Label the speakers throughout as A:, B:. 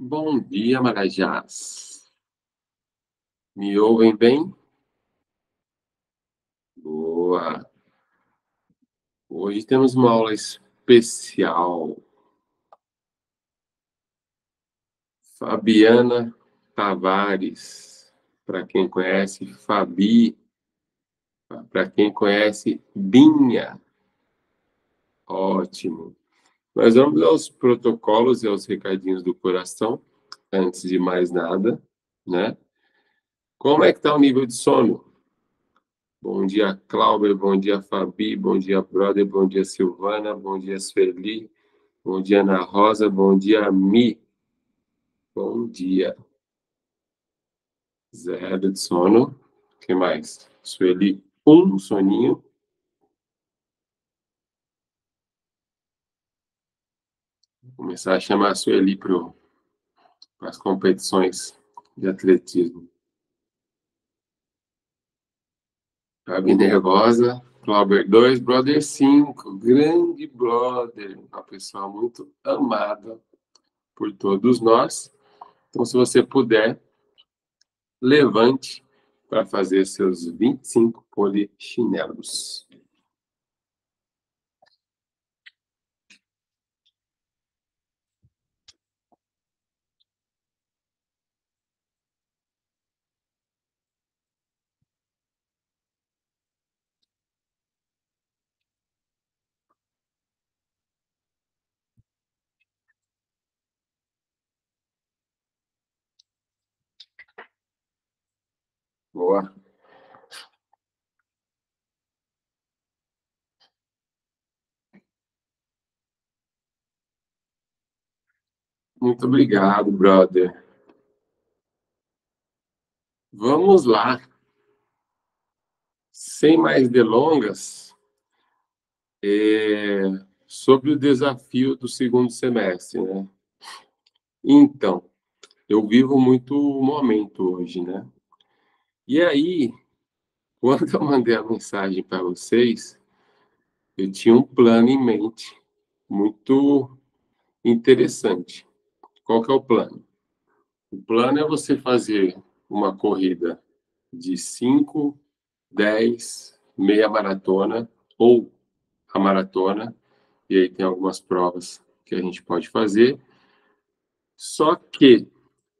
A: Bom dia, Marajás. Me ouvem bem? Boa. Hoje temos uma aula especial. Fabiana Tavares, para quem conhece, Fabi, para quem conhece, Binha. Ótimo. Nós vamos aos protocolos e aos recadinhos do coração, antes de mais nada, né? Como é que está o nível de sono? Bom dia, Cláudio. Bom dia, Fabi. Bom dia, brother. Bom dia, Silvana. Bom dia, Sueli. Bom dia, Ana Rosa. Bom dia, Mi. Bom dia. Zero de sono. O que mais? Sueli, soninho. Vou começar a chamar a Sueli para as competições de atletismo. Fabi nervosa. Cláudio 2, brother 5. Grande brother. Uma pessoa muito amada por todos nós. Então, se você puder, levante para fazer seus 25 polichinelos. Boa. Muito obrigado, brother. Vamos lá. Sem mais delongas, sobre o desafio do segundo semestre, né? Então, eu vivo muito o momento hoje, né? E aí, quando eu mandei a mensagem para vocês, eu tinha um plano em mente muito interessante. Qual que é o plano? O plano é você fazer uma corrida de 5, 10, meia maratona ou a maratona, e aí tem algumas provas que a gente pode fazer. Só que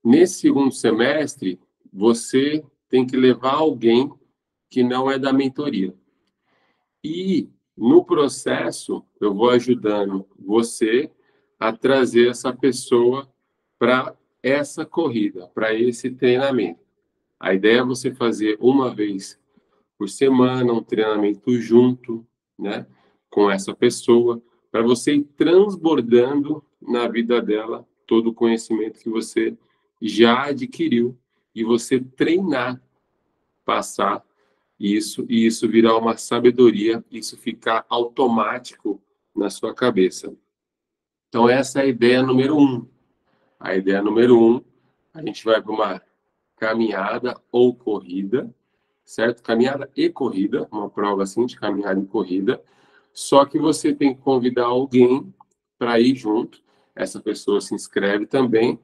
A: nesse segundo semestre, você tem que levar alguém que não é da mentoria. E no processo, eu vou ajudando você a trazer essa pessoa para essa corrida, para esse treinamento. A ideia é você fazer uma vez por semana um treinamento junto, né, com essa pessoa, para você ir transbordando na vida dela todo o conhecimento que você já adquiriu e você treinar, passar isso e isso virar uma sabedoria, isso ficar automático na sua cabeça. Então essa é a ideia número 1. A ideia número 1, a gente vai para uma caminhada ou corrida, certo? Caminhada e corrida, uma prova assim de caminhada e corrida. Só que você tem que convidar alguém para ir junto. Essa pessoa se inscreve também.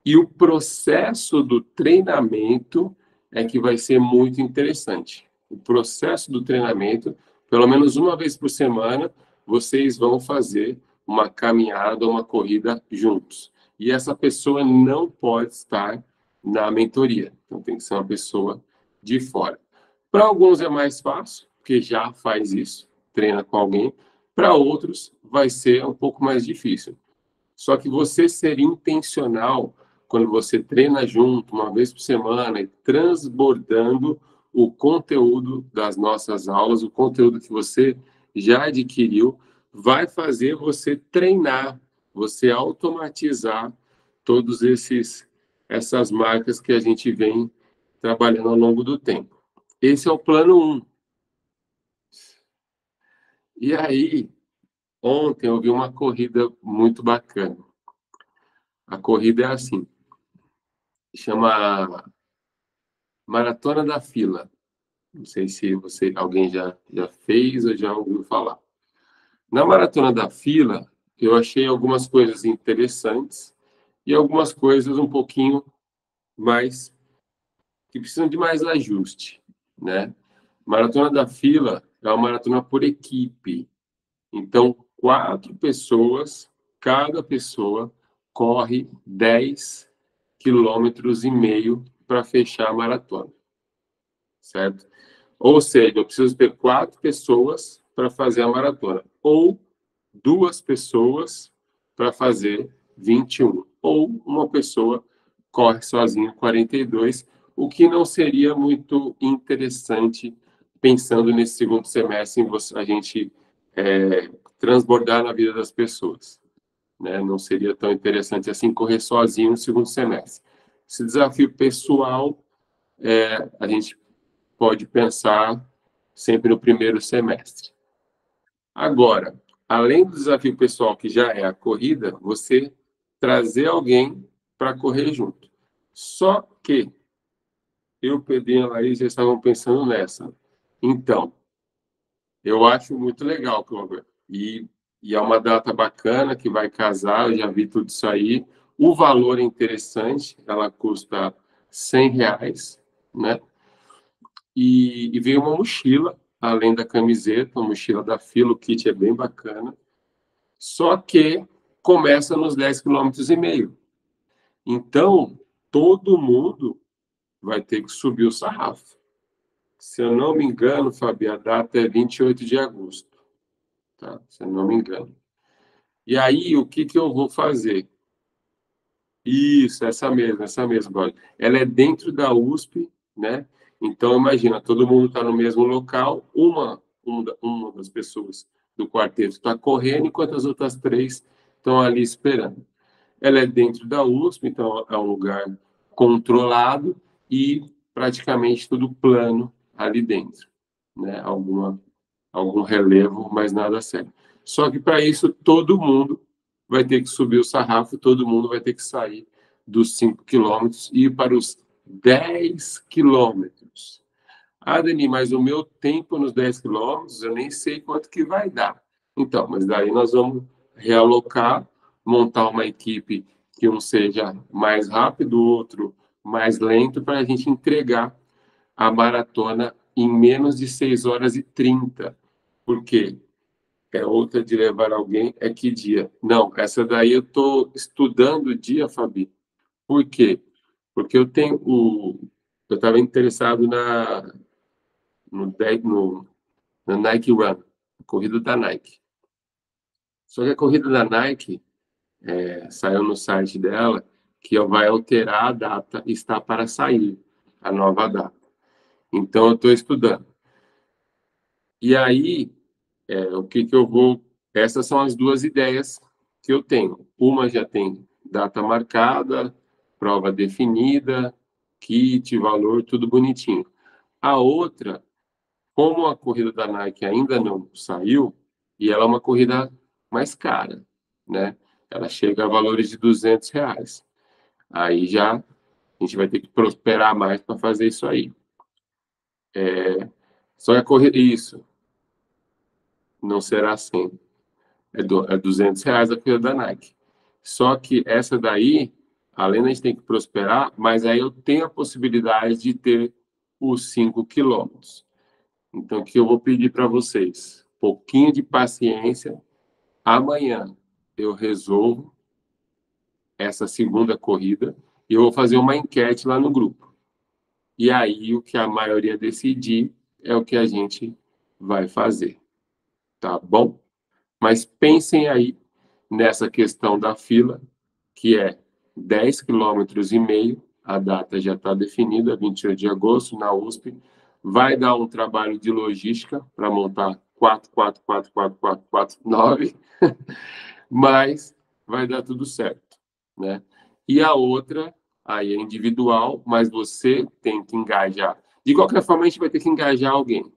A: E o processo do treinamento é que vai ser muito interessante. O processo do treinamento, pelo menos uma vez por semana, vocês vão fazer uma caminhada, uma corrida juntos. E essa pessoa não pode estar na mentoria. Então tem que ser uma pessoa de fora. Para alguns é mais fácil, porque já faz isso, treina com alguém. Para outros vai ser um pouco mais difícil. Só que você ser intencional quando você treina junto, uma vez por semana, e transbordando o conteúdo das nossas aulas, o conteúdo que você já adquiriu, vai fazer você treinar, você automatizar todos essas marcas que a gente vem trabalhando ao longo do tempo. Esse é o plano 1. E aí, ontem eu vi uma corrida muito bacana. A corrida é assim, chama Maratona da Fila. Não sei se alguém já fez ou já ouviu falar. Na Maratona da Fila, eu achei algumas coisas interessantes e algumas coisas um pouquinho mais que precisam de mais ajuste, né? Maratona da Fila é uma maratona por equipe. Então, 4 pessoas, cada pessoa corre 10,5 km para fechar a maratona, certo? Ou seja, eu preciso ter 4 pessoas para fazer a maratona, ou 2 pessoas para fazer 21, ou uma pessoa corre sozinha 42, o que não seria muito interessante pensando nesse segundo semestre em a gente transbordar na vida das pessoas, né? Não seria tão interessante assim correr sozinho no segundo semestre. Esse desafio pessoal, a gente pode pensar sempre no primeiro semestre. Agora, além do desafio pessoal, que já é a corrida, você trazer alguém para correr junto. Só que eu, Pedro e a Laís já estavam pensando nessa. Então, eu acho muito legal, Cláudio. E é uma data bacana que vai casar, eu já vi tudo isso aí. O valor é interessante, ela custa R$ 100, né? E veio uma mochila, além da camiseta, a mochila da Fila, o kit é bem bacana. Só que começa nos 10,5 km. Então, todo mundo vai ter que subir o sarrafo. Se eu não me engano, Fabi, a data é 28 de agosto, tá? Se eu não me engano. E aí, o que que eu vou fazer? Isso, essa mesma, Cláudia. Ela é dentro da USP, né? Então, imagina, todo mundo está no mesmo local, uma das pessoas do quarteto está correndo, enquanto as outras 3 estão ali esperando. Ela é dentro da USP, então é um lugar controlado e praticamente tudo plano ali dentro, né? Algum relevo, mas nada sério. Só que para isso todo mundo vai ter que subir o sarrafo, todo mundo vai ter que sair dos 5 km e ir para os 10 km. Ah, Dani, mas o meu tempo nos 10 km, eu nem sei quanto que vai dar. Então, mas daí nós vamos realocar, montar uma equipe que um seja mais rápido, o outro mais lento, para a gente entregar a maratona em menos de 6 horas e 30. Por quê? É outra de levar alguém, é que dia? Não, essa daí eu estou estudando o dia, Fabi. Por quê? Porque eu estava interessado na Nike Run, a corrida da Nike. Só que a corrida da Nike saiu no site dela que vai alterar a data, está para sair a nova data. Então eu estou estudando. E aí, o que que eu vou... Essas são as 2 ideias que eu tenho. Uma já tem data marcada, prova definida, kit, valor, tudo bonitinho. A outra, como a corrida da Nike ainda não saiu, e ela é uma corrida mais cara, né? Ela chega a valores de R$ 200. Aí já a gente vai ter que prosperar mais para fazer isso aí. Só que a corrida... Isso, não será assim. É R$ 200 a corrida da Nike. Só que essa daí, além de a gente ter que prosperar, mas aí eu tenho a possibilidade de ter os 5 km. Então, o que eu vou pedir para vocês? Pouquinho de paciência. Amanhã eu resolvo essa segunda corrida e eu vou fazer uma enquete lá no grupo. E aí, o que a maioria decidir é o que a gente vai fazer. Tá bom? Mas pensem aí nessa questão da fila, que é 10,5 km. A data já está definida, 28 de agosto, na USP. Vai dar um trabalho de logística para montar 4, 4, 4, 4, 4, 4, 9, mas vai dar tudo certo, né? E a outra, aí é individual, mas você tem que engajar. De qualquer forma, a gente vai ter que engajar alguém,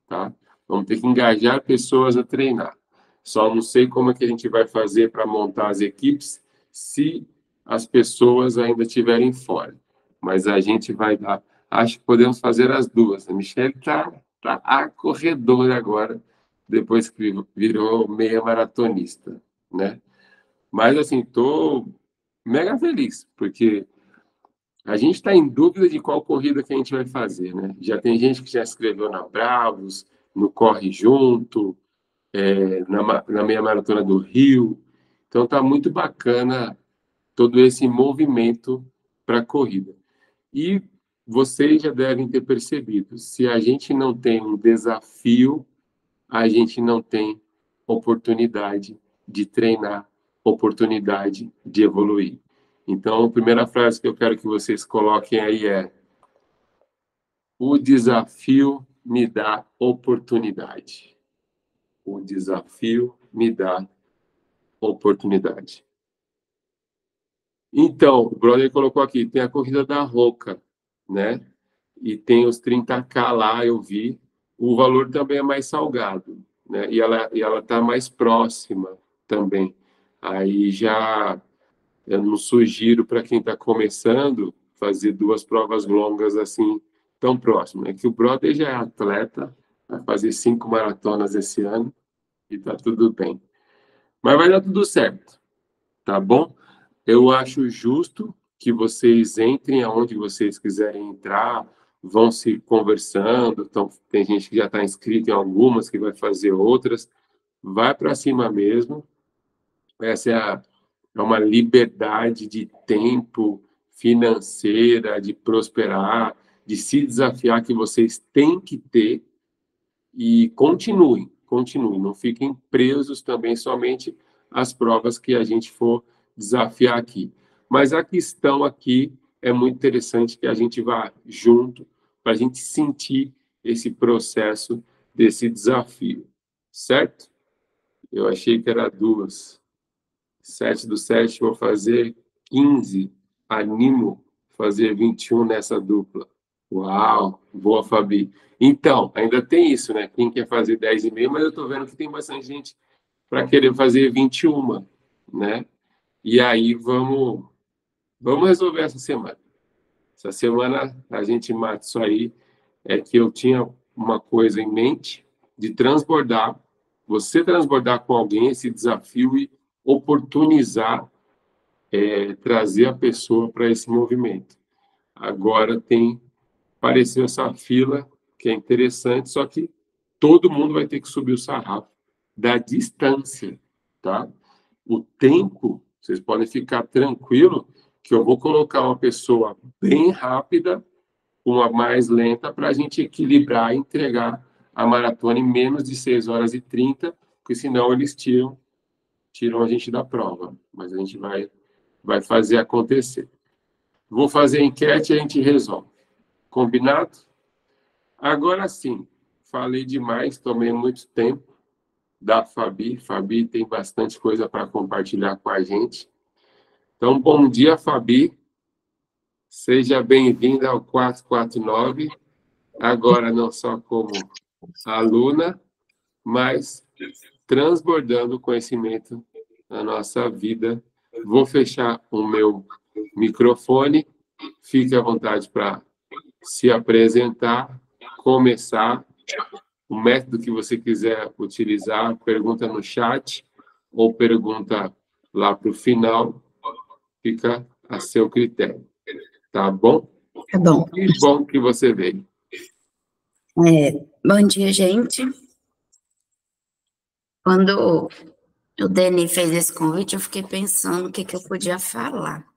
A: tá? Vamos ter que engajar pessoas a treinar. Só não sei como é que a gente vai fazer para montar as equipes se as pessoas ainda estiverem fora. Mas a gente vai dar. Acho que podemos fazer as duas. A Michelle tá a corredora agora, depois que virou meia maratonista, né? Mas assim, tô mega feliz, porque a gente está em dúvida de qual corrida que a gente vai fazer, né? Já tem gente que já escreveu na Bravos, no Corre Junto, na meia maratona do Rio. Então tá muito bacana todo esse movimento para a corrida. E vocês já devem ter percebido, se a gente não tem um desafio, a gente não tem oportunidade de treinar, oportunidade de evoluir. Então, a primeira frase que eu quero que vocês coloquem aí é: o desafio me dá oportunidade. O desafio me dá oportunidade. Então, o brother colocou aqui, tem a corrida da Roca, né? E tem os 30K lá, eu vi. O valor também é mais salgado, né? E ela tá mais próxima também. Aí já eu não sugiro para quem está começando fazer 2 provas longas assim tão próximo. É que o brother já é atleta, vai fazer 5 maratonas esse ano e tá tudo bem. Mas vai dar tudo certo, tá bom? Eu acho justo que vocês entrem aonde vocês quiserem entrar, vão se conversando. Então, tem gente que já está inscrito em algumas, que vai fazer outras. Vai para cima mesmo. Essa é uma liberdade de tempo financeira, de prosperar, de se desafiar que vocês têm que ter e continuem, não fiquem presos também somente às provas que a gente for desafiar aqui. Mas a questão aqui é muito interessante que a gente vá junto para a gente sentir esse processo desse desafio, certo? Eu achei que era 2. 7 do 7, vou fazer 15. Animo fazer 21 nessa dupla. Uau, boa, Fabi. Então, ainda tem isso, né? Quem quer fazer 10,5, mas eu estou vendo que tem bastante gente para querer fazer 21, né? E aí vamos resolver essa semana. Essa semana a gente mata isso aí. É que eu tinha uma coisa em mente de transbordar, você transbordar com alguém esse desafio e oportunizar, trazer a pessoa para esse movimento. Agora apareceu essa fila, que é interessante, só que todo mundo vai ter que subir o sarrafo da distância, tá? O tempo, vocês podem ficar tranquilo que eu vou colocar uma pessoa bem rápida, uma mais lenta, para a gente equilibrar e entregar a maratona em menos de 6 horas e 30, porque senão eles tiram a gente da prova. Mas a gente vai fazer acontecer. Vou fazer a enquete e a gente resolve. Combinado? Agora sim, falei demais, tomei muito tempo da Fabi. Fabi tem bastante coisa para compartilhar com a gente. Então, bom dia, Fabi. Seja bem-vinda ao 449. Agora, não só como aluna, mas transbordando conhecimento na nossa vida. Vou fechar o meu microfone. Fique à vontade para se apresentar, começar. O método que você quiser utilizar, pergunta no chat ou pergunta lá para o final, fica a seu critério. Tá bom?
B: Tá bom.
A: Que bom que você veio.
B: Bom dia, gente. Quando o Deni fez esse convite, eu fiquei pensando o que eu podia falar.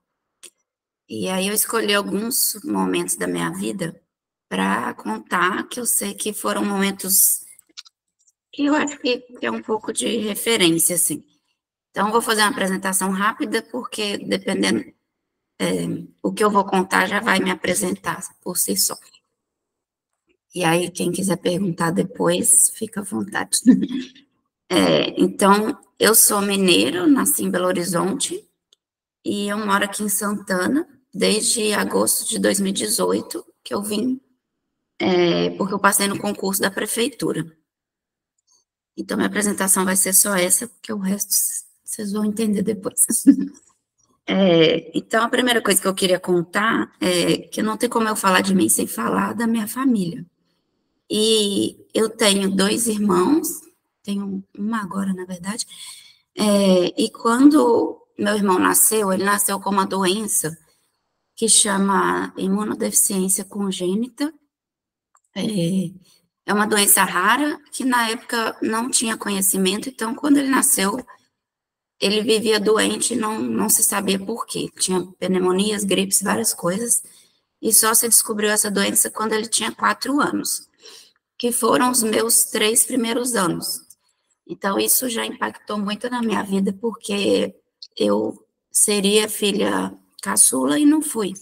B: E aí eu escolhi alguns momentos da minha vida para contar, que eu sei que foram momentos que eu acho que é um pouco de referência, assim. Então, eu vou fazer uma apresentação rápida, porque dependendo o que eu vou contar já vai me apresentar por si só. E aí, quem quiser perguntar depois, fica à vontade. Então, eu sou mineiro, nasci em Belo Horizonte, e eu moro aqui em Santana desde agosto de 2018, que eu vim, porque eu passei no concurso da prefeitura. Então, minha apresentação vai ser só essa, porque o resto vocês vão entender depois. Então, a primeira coisa que eu queria contar é que não tem como eu falar de mim sem falar da minha família. E eu tenho 2 irmãos, tenho uma agora, na verdade, e quando meu irmão nasceu, ele nasceu com uma doença que chama imunodeficiência congênita. É uma doença rara que na época não tinha conhecimento, então quando ele nasceu, ele vivia doente e não se sabia por quê. Tinha pneumonias, gripes, várias coisas, e só se descobriu essa doença quando ele tinha 4 anos, que foram os meus 3 primeiros anos. Então, isso já impactou muito na minha vida, porque eu seria filha caçula e não fui.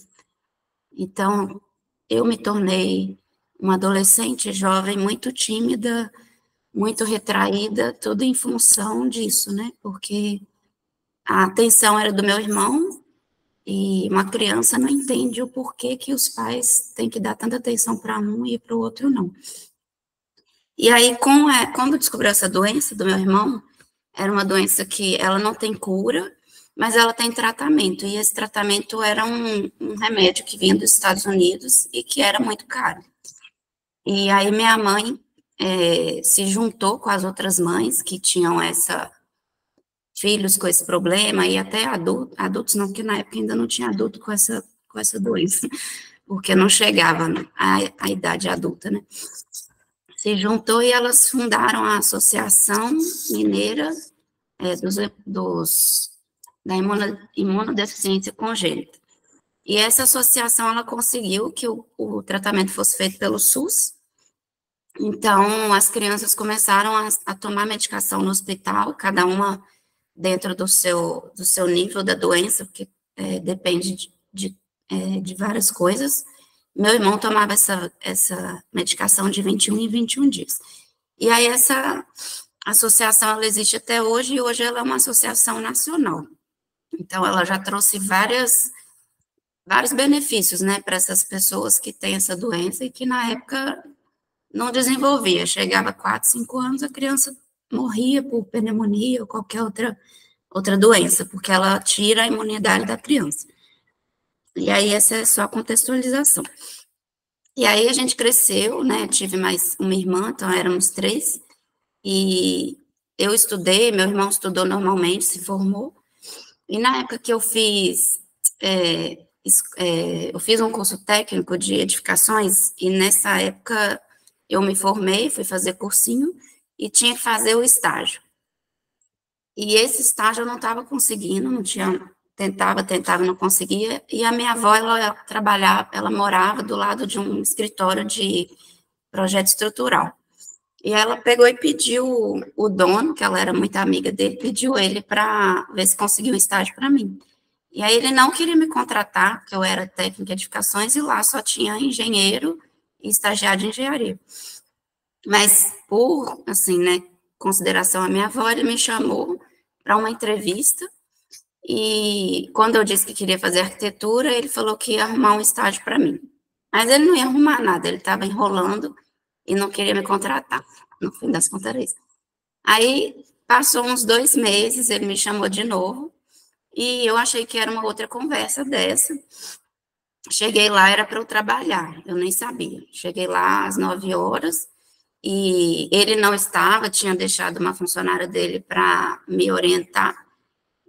B: Então, eu me tornei uma adolescente jovem muito tímida, muito retraída, tudo em função disso, né? Porque a atenção era do meu irmão e uma criança não entende o porquê que os pais têm que dar tanta atenção para um e para o outro não. E aí, quando descobriu essa doença do meu irmão, era uma doença que ela não tem cura, mas ela tem tratamento. E esse tratamento era um remédio que vinha dos Estados Unidos e que era muito caro. E aí minha mãe se juntou com as outras mães que tinham filhos com esse problema, e até adultos não, porque na época ainda não tinha adulto com essa doença, porque não chegava à idade adulta, né? Se juntou e elas fundaram a Associação Mineira da Imunodeficiência Congênita. E essa associação, ela conseguiu que o tratamento fosse feito pelo SUS. Então, as crianças começaram a tomar medicação no hospital, cada uma dentro do seu nível da doença, porque depende de várias coisas. Meu irmão tomava essa medicação de 21 em 21 dias. E aí essa associação, ela existe até hoje, e hoje ela é uma associação nacional. Então, ela já trouxe vários benefícios, né, para essas pessoas que têm essa doença e que na época não desenvolvia. Chegava a 4, 5 anos, a criança morria por pneumonia ou qualquer outra doença, porque ela tira a imunidade da criança. E aí, essa é só a contextualização. E aí, a gente cresceu, né, tive mais uma irmã, então éramos 3, e eu estudei, meu irmão estudou normalmente, se formou, e na época que eu fiz um curso técnico de edificações, e nessa época eu me formei, fui fazer cursinho, e tinha que fazer o estágio. E esse estágio eu não estava conseguindo, não tinha, tentava, não conseguia, e a minha avó, ela morava do lado de um escritório de projeto estrutural. E ela pegou e pediu o dono, que ela era muito amiga dele, pediu ele para ver se conseguiu um estágio para mim. E aí ele não queria me contratar, porque eu era técnica de edificações, e lá só tinha engenheiro e estagiário de engenharia. Mas por, assim, né, consideração à minha avó, ele me chamou para uma entrevista, e quando eu disse que queria fazer arquitetura, ele falou que ia arrumar um estágio para mim. Mas ele não ia arrumar nada, ele estava enrolando e não queria me contratar. No fim das contas era isso. Aí, passou uns 2 meses, ele me chamou de novo, e eu achei que era uma outra conversa dessa. Cheguei lá, era para eu trabalhar, eu nem sabia. Cheguei lá às 9 horas, e ele não estava, tinha deixado uma funcionária dele para me orientar,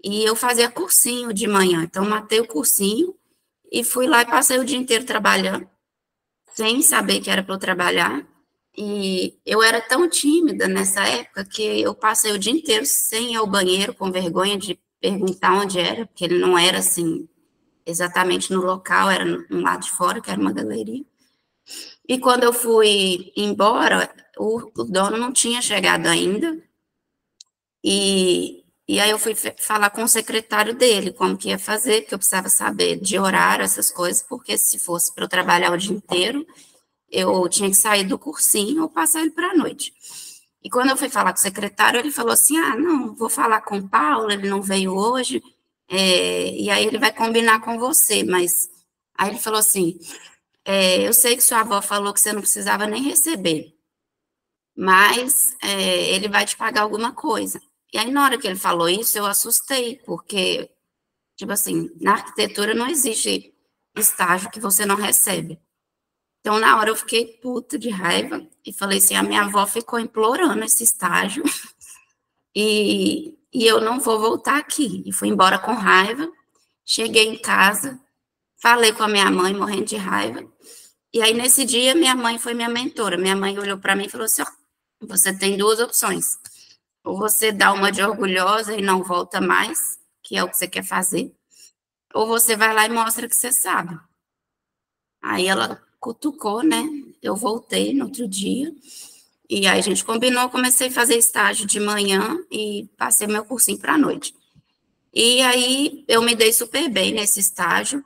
B: e eu fazia cursinho de manhã, então matei o cursinho, e fui lá e passei o dia inteiro trabalhando, sem saber que era para eu trabalhar, e eu era tão tímida nessa época que eu passei o dia inteiro sem ir ao banheiro, com vergonha de perguntar onde era, porque ele não era assim, exatamente no local, era no lado de fora, que era uma galeria. E quando eu fui embora, o dono não tinha chegado ainda, e aí eu fui falar com o secretário dele, como que ia fazer, porque eu precisava saber de horário, essas coisas, porque se fosse para eu trabalhar o dia inteiro, eu tinha que sair do cursinho ou passar ele para a noite. E quando eu fui falar com o secretário, ele falou assim, não, vou falar com o Paulo, ele não veio hoje, e aí ele vai combinar com você, mas... Aí ele falou assim, eu sei que sua avó falou que você não precisava nem receber, mas ele vai te pagar alguma coisa. E aí, na hora que ele falou isso, eu assustei, porque, tipo assim, na arquitetura não existe estágio que você não recebe. Então, na hora eu fiquei puta de raiva e falei assim, a minha avó ficou implorando esse estágio e e eu não vou voltar aqui. E fui embora com raiva. Cheguei em casa, falei com a minha mãe, morrendo de raiva. E aí, nesse dia, minha mãe foi minha mentora. Minha mãe olhou para mim e falou assim: ó, você tem duas opções. Ou você dá uma de orgulhosa e não volta mais, que é o que você quer fazer, ou você vai lá e mostra que você sabe. Aí ela cutucou, né? Eu voltei no outro dia. E aí a gente combinou, comecei a fazer estágio de manhã e passei meu cursinho para a noite. E aí eu me dei super bem nesse estágio.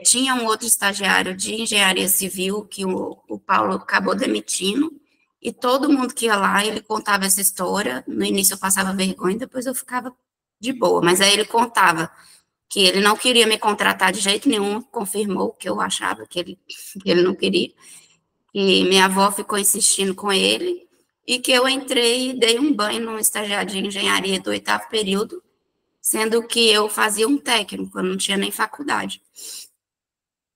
B: Tinha um outro estagiário de engenharia civil que o Paulo acabou demitindo, e todo mundo que ia lá, ele contava essa história. No início eu passava vergonha, depois eu ficava de boa, mas aí ele contava que ele não queria me contratar de jeito nenhum, confirmou que eu achava que ele não queria, e minha avó ficou insistindo com ele, e que eu entrei e dei um banho num estagiário de engenharia do 8º período, sendo que eu fazia um técnico, eu não tinha nem faculdade.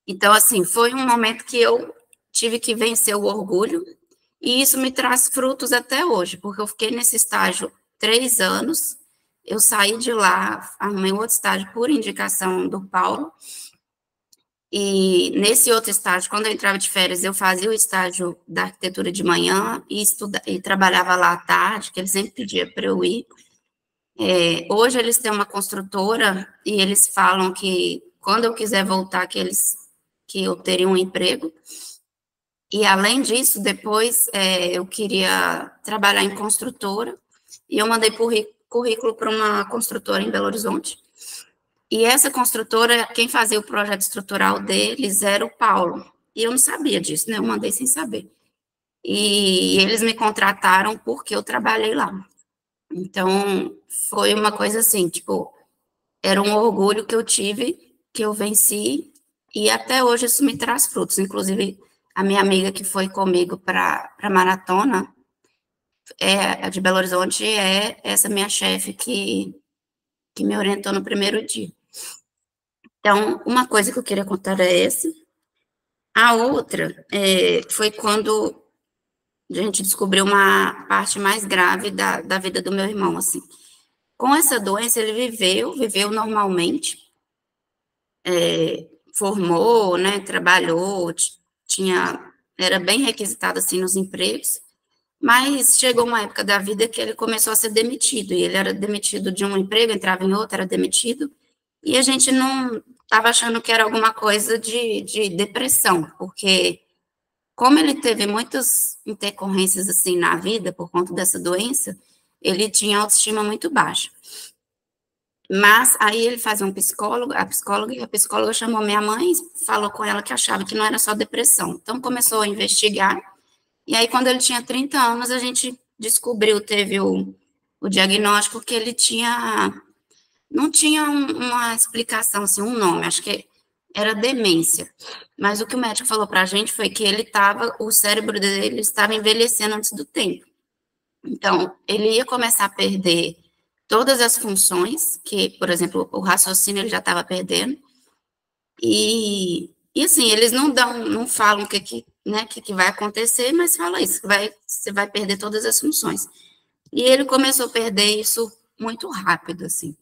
B: Então, assim, foi um momento que eu tive que vencer o orgulho, e isso me traz frutos até hoje, porque eu fiquei nesse estágio 3 anos, eu saí de lá, arrumei outro estágio por indicação do Paulo, e nesse outro estágio, quando eu entrava de férias, eu fazia o estágio da arquitetura de manhã e trabalhava lá à tarde, que ele sempre pedia para eu ir. Hoje eles têm uma construtora e eles falam que quando eu quiser voltar, que eu teria um emprego. E além disso, depois eu queria trabalhar em construtora, e eu mandei currículo para uma construtora em Belo Horizonte. E essa construtora, quem fazia o projeto estrutural deles era o Paulo. E eu não sabia disso, né? Eu mandei sem saber. E eles me contrataram porque eu trabalhei lá. Então, foi uma coisa assim, tipo, era um orgulho que eu tive, que eu venci, e até hoje isso me traz frutos. Inclusive, a minha amiga que foi comigo para a maratona, a de Belo Horizonte, é essa minha chefe que me orientou no primeiro dia. Então, uma coisa que eu queria contar é essa. A outra foi quando a gente descobriu uma parte mais grave da vida do meu irmão, assim. Com essa doença, ele viveu normalmente, formou, né, trabalhou, era bem requisitado, assim, nos empregos, mas chegou uma época da vida que ele começou a ser demitido, e ele era demitido de um emprego, entrava em outro, era demitido, e a gente não estava achando que era alguma coisa de depressão, porque como ele teve muitas intercorrências assim na vida por conta dessa doença, ele tinha autoestima muito baixa. Mas aí ele fazia um psicólogo, a psicóloga chamou minha mãe e falou com ela que achava que não era só depressão. Então começou a investigar, e aí quando ele tinha 30 anos, a gente descobriu, teve o diagnóstico que ele não tinha uma explicação, assim, um nome, acho que era demência. Mas o que o médico falou para a gente foi que o cérebro dele estava envelhecendo antes do tempo. Então, ele ia começar a perder todas as funções, que, por exemplo, o raciocínio ele já estava perdendo, e assim, eles não falam que vai acontecer, mas fala isso, você vai perder todas as funções. E ele começou a perder isso muito rápido, assim.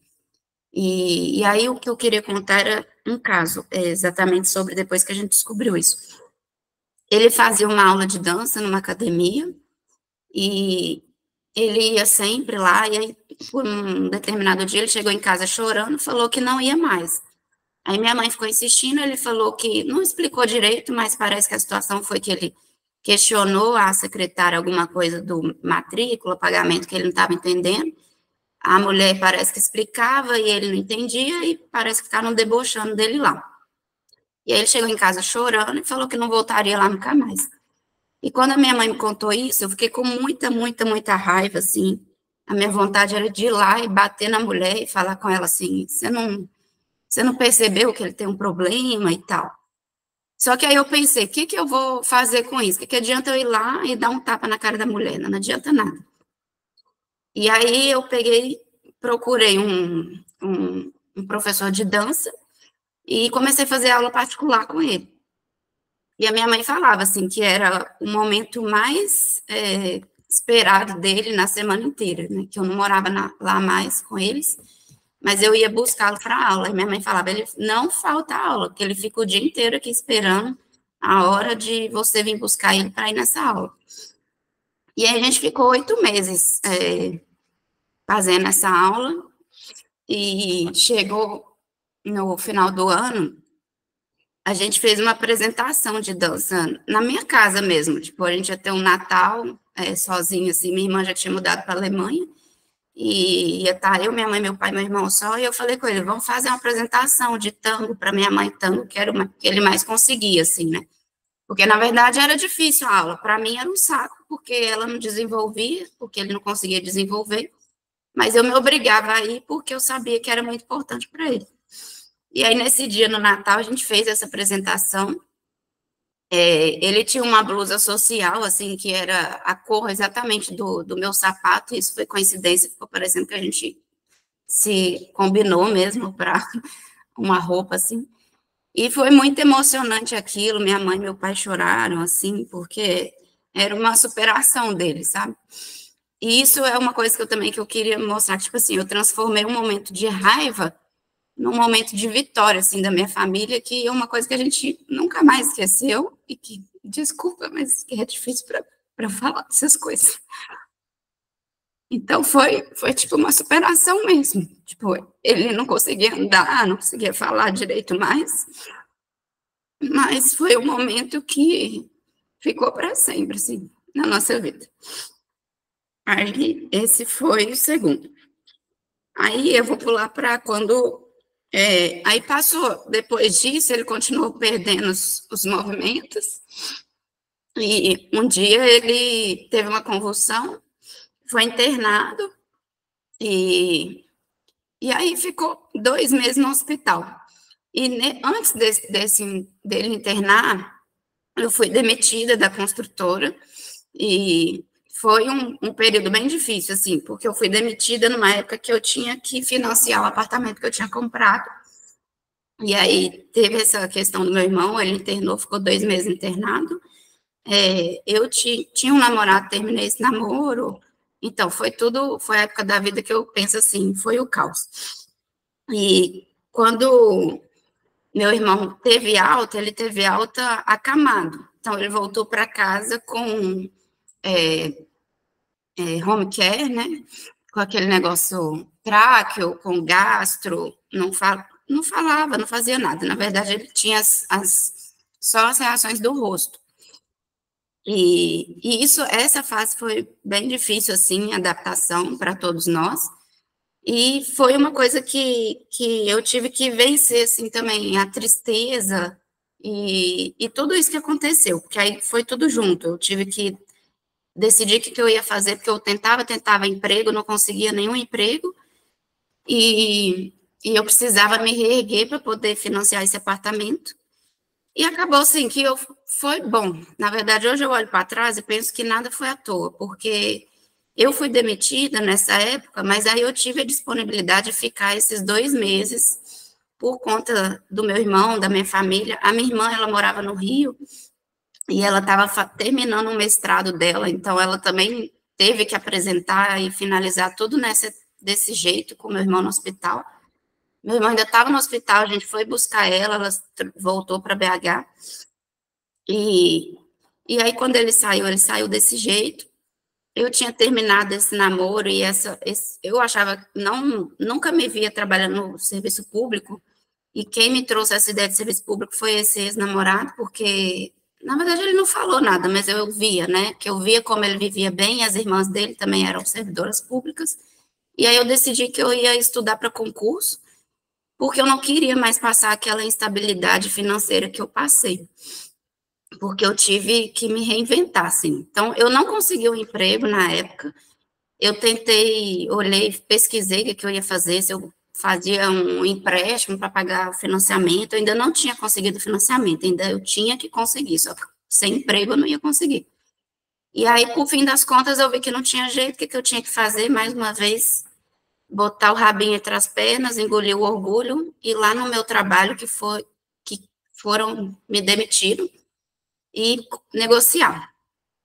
B: E aí o que eu queria contar era um caso, exatamente sobre depois que a gente descobriu isso. Ele fazia uma aula de dança numa academia, e ele ia sempre lá, e aí, por um determinado dia, ele chegou em casa chorando, falou que não ia mais. Aí minha mãe ficou insistindo, ele falou que não explicou direito, mas parece que a situação foi que ele questionou a secretária alguma coisa do matrícula, pagamento que ele não estava entendendo. A mulher parece que explicava e ele não entendia, e parece que ficaram debochando dele lá. E aí ele chegou em casa chorando e falou que não voltaria lá nunca mais. E quando a minha mãe me contou isso, eu fiquei com muita, muita, muita raiva, assim. A minha vontade era de ir lá e bater na mulher e falar com ela assim: você não percebeu que ele tem um problema e tal. Só que aí eu pensei: o que eu vou fazer com isso? O que adianta eu ir lá e dar um tapa na cara da mulher? Não adianta nada. E aí eu procurei um professor de dança e comecei a fazer aula particular com ele. E a minha mãe falava, assim, que era o momento mais esperado dele na semana inteira, né? Que eu não morava lá mais com eles, mas eu ia buscá-lo para aula. E minha mãe falava, ele não falta aula, que ele fica o dia inteiro aqui esperando a hora de você vir buscar ele para ir nessa aula. E aí a gente ficou 8 meses fazendo essa aula, e chegou no final do ano, a gente fez uma apresentação de dança na minha casa mesmo, tipo, a gente ia ter um Natal sozinho, assim, minha irmã já tinha mudado para a Alemanha, e ia estar eu, minha mãe, meu pai, meu irmão só, e eu falei com ele, vamos fazer uma apresentação de tango para minha mãe, tango, que era que ele mais conseguia, assim, né? Porque, na verdade, era difícil a aula, para mim era um saco, porque ela não desenvolvia, porque ele não conseguia desenvolver, mas eu me obrigava a ir porque eu sabia que era muito importante para ele. E aí, nesse dia, no Natal, a gente fez essa apresentação. Ele tinha uma blusa social, assim, que era a cor exatamente do meu sapato, e isso foi coincidência, ficou parecendo que a gente se combinou mesmo para uma roupa, assim. E foi muito emocionante aquilo, minha mãe e meu pai choraram, assim, porque era uma superação deles, sabe? E isso é uma coisa que eu queria mostrar, tipo assim, eu transformei um momento de raiva num momento de vitória, assim, da minha família, que é uma coisa que a gente nunca mais esqueceu, e que, desculpa, mas que é difícil para falar dessas coisas. Então, foi tipo uma superação mesmo. Tipo, ele não conseguia andar, não conseguia falar direito mais, mas foi um momento que ficou para sempre, assim, na nossa vida. Aí, esse foi o segundo. Aí, eu vou pular para quando... aí passou, depois disso, ele continuou perdendo os movimentos, e um dia ele teve uma convulsão, foi internado, e aí ficou 2 meses no hospital. E antes dele internar, eu fui demitida da construtora, e foi um período bem difícil, assim, porque eu fui demitida numa época que eu tinha que financiar o apartamento que eu tinha comprado. E aí teve essa questão do meu irmão, ele internou, ficou 2 meses internado. Eu tinha um namorado, terminei esse namoro. Então, foi a época da vida que eu penso assim, foi o caos. E quando meu irmão teve alta, ele teve alta acamado. Então, ele voltou para casa com home care, né? Com aquele negócio tráqueo, com gastro, não falava, não fazia nada. Na verdade, ele tinha só as reações do rosto. E essa fase foi bem difícil, assim, adaptação para todos nós. E foi uma coisa que eu tive que vencer, assim, também, a tristeza e tudo isso que aconteceu, porque aí foi tudo junto. Eu tive que decidir o que eu ia fazer, porque eu tentava emprego, não conseguia nenhum emprego, e eu precisava me reerguer para poder financiar esse apartamento. E acabou assim que foi bom. Na verdade, hoje eu olho para trás e penso que nada foi à toa, porque eu fui demitida nessa época, mas aí eu tive a disponibilidade de ficar esses 2 meses por conta do meu irmão, da minha família. A minha irmã, ela morava no Rio, e ela estava terminando o mestrado dela, então ela também teve que apresentar e finalizar tudo desse jeito, com meu irmão no hospital. Meu irmão ainda estava no hospital, a gente foi buscar ela voltou para BH, e aí quando ele saiu desse jeito. Eu tinha terminado esse namoro, e eu achava, nunca me via trabalhando no serviço público, e quem me trouxe essa ideia de serviço público foi esse ex-namorado, porque, na verdade, ele não falou nada, mas eu via, né, que eu via como ele vivia bem, as irmãs dele também eram servidoras públicas, e aí eu decidi que eu ia estudar para concurso, porque eu não queria mais passar aquela instabilidade financeira que eu passei, porque eu tive que me reinventar, assim. Então, eu não consegui um emprego na época, eu olhei, pesquisei o que eu ia fazer, se eu fazia um empréstimo para pagar o financiamento, eu ainda não tinha conseguido o financiamento, ainda eu tinha que conseguir, só que sem emprego eu não ia conseguir. E aí, por fim das contas, eu vi que não tinha jeito, o que eu tinha que fazer, mais uma vez, botar o rabinho entre as pernas, engolir o orgulho, e lá no meu trabalho, que foram me demitiram, e negociar.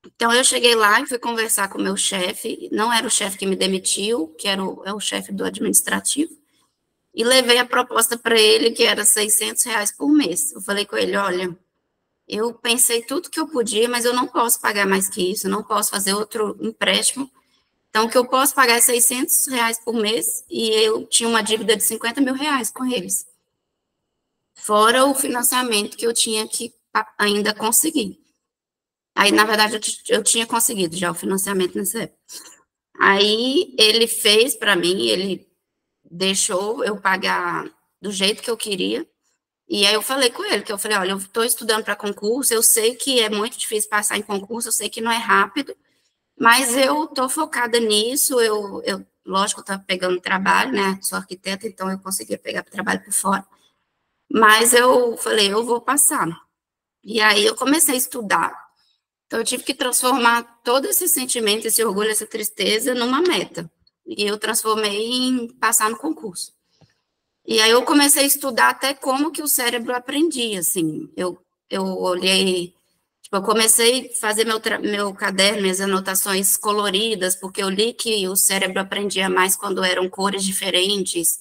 B: Então, eu cheguei lá e fui conversar com o meu chefe, não era o chefe que me demitiu, que era o chefe do administrativo, e levei a proposta para ele, que era R$ 600 por mês. Eu falei com ele, olha, eu pensei tudo que eu podia, mas eu não posso pagar mais que isso, eu não posso fazer outro empréstimo. Então, o que eu posso pagar é R$ 600 por mês, e eu tinha uma dívida de R$ 50.000 com eles. Fora o financiamento que eu tinha que ainda conseguir. Aí, na verdade, eu tinha conseguido já o financiamento nessa época. Aí, ele fez para mim, ele deixou eu pagar do jeito que eu queria. E aí, eu falei com ele, que eu falei, olha, eu estou estudando para concurso, eu sei que é muito difícil passar em concurso, eu sei que não é rápido, mas eu estou focada nisso, lógico, eu estava pegando trabalho, né, sou arquiteta, então eu conseguia pegar trabalho por fora. Mas eu falei, eu vou passar. E aí, eu comecei a estudar. Então, eu tive que transformar todo esse sentimento, esse orgulho, essa tristeza numa meta. E eu transformei em passar no concurso. E aí eu comecei a estudar até como que o cérebro aprendia, assim. Eu olhei, tipo, eu comecei a fazer meu caderno, minhas anotações coloridas, porque eu li que o cérebro aprendia mais quando eram cores diferentes.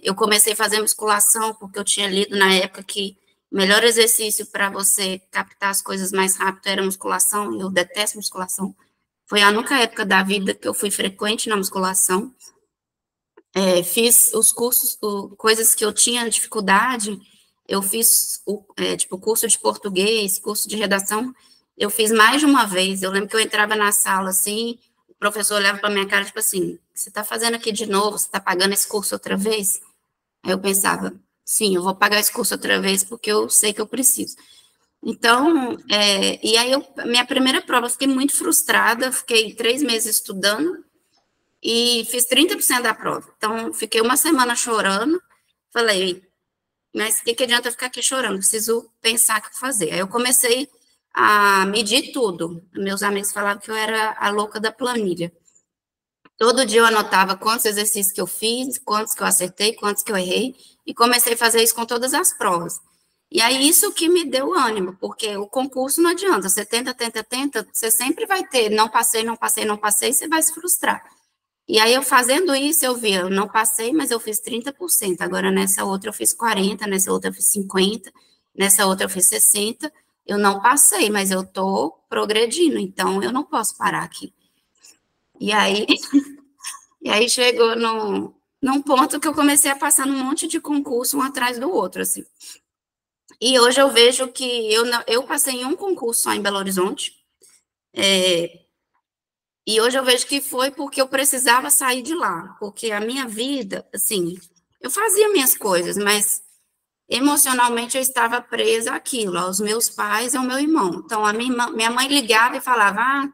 B: Eu comecei a fazer musculação, porque eu tinha lido na época que o melhor exercício para você captar as coisas mais rápido era musculação, eu detesto musculação. Foi a única época da vida que eu fui frequente na musculação. Fiz os cursos, coisas que eu tinha dificuldade, eu fiz, tipo, curso de português, curso de redação, eu fiz mais de uma vez. Eu lembro que eu entrava na sala, assim, o professor olhava para minha cara, tipo assim, você está fazendo aqui de novo? Você está pagando esse curso outra vez? Aí eu pensava, sim, eu vou pagar esse curso outra vez porque eu sei que eu preciso. Então, e aí, minha primeira prova, eu fiquei muito frustrada, fiquei 3 meses estudando e fiz 30% da prova. Então, fiquei uma semana chorando, falei, mas o que adianta eu ficar aqui chorando? Preciso pensar o que fazer. Aí eu comecei a medir tudo. Meus amigos falavam que eu era a louca da planilha. Todo dia eu anotava quantos exercícios que eu fiz, quantos que eu acertei, quantos que eu errei, e comecei a fazer isso com todas as provas. E aí isso que me deu ânimo, porque o concurso não adianta, você tenta, tenta, tenta, você sempre vai ter, não passei, não passei, não passei, você vai se frustrar. E aí eu fazendo isso, eu via, eu não passei, mas eu fiz 30%, agora nessa outra eu fiz 40%, nessa outra eu fiz 50%, nessa outra eu fiz 60%, eu não passei, mas eu estou progredindo, então eu não posso parar aqui. E aí, e aí chegou num ponto que eu comecei a passar num monte de concurso, um atrás do outro, assim. E hoje eu vejo que eu passei em um concurso só em Belo Horizonte, e hoje eu vejo que foi porque eu precisava sair de lá, porque a minha vida, assim, eu fazia minhas coisas, mas emocionalmente eu estava presa àquilo, aos meus pais e ao meu irmão. Então, minha mãe ligava e falava,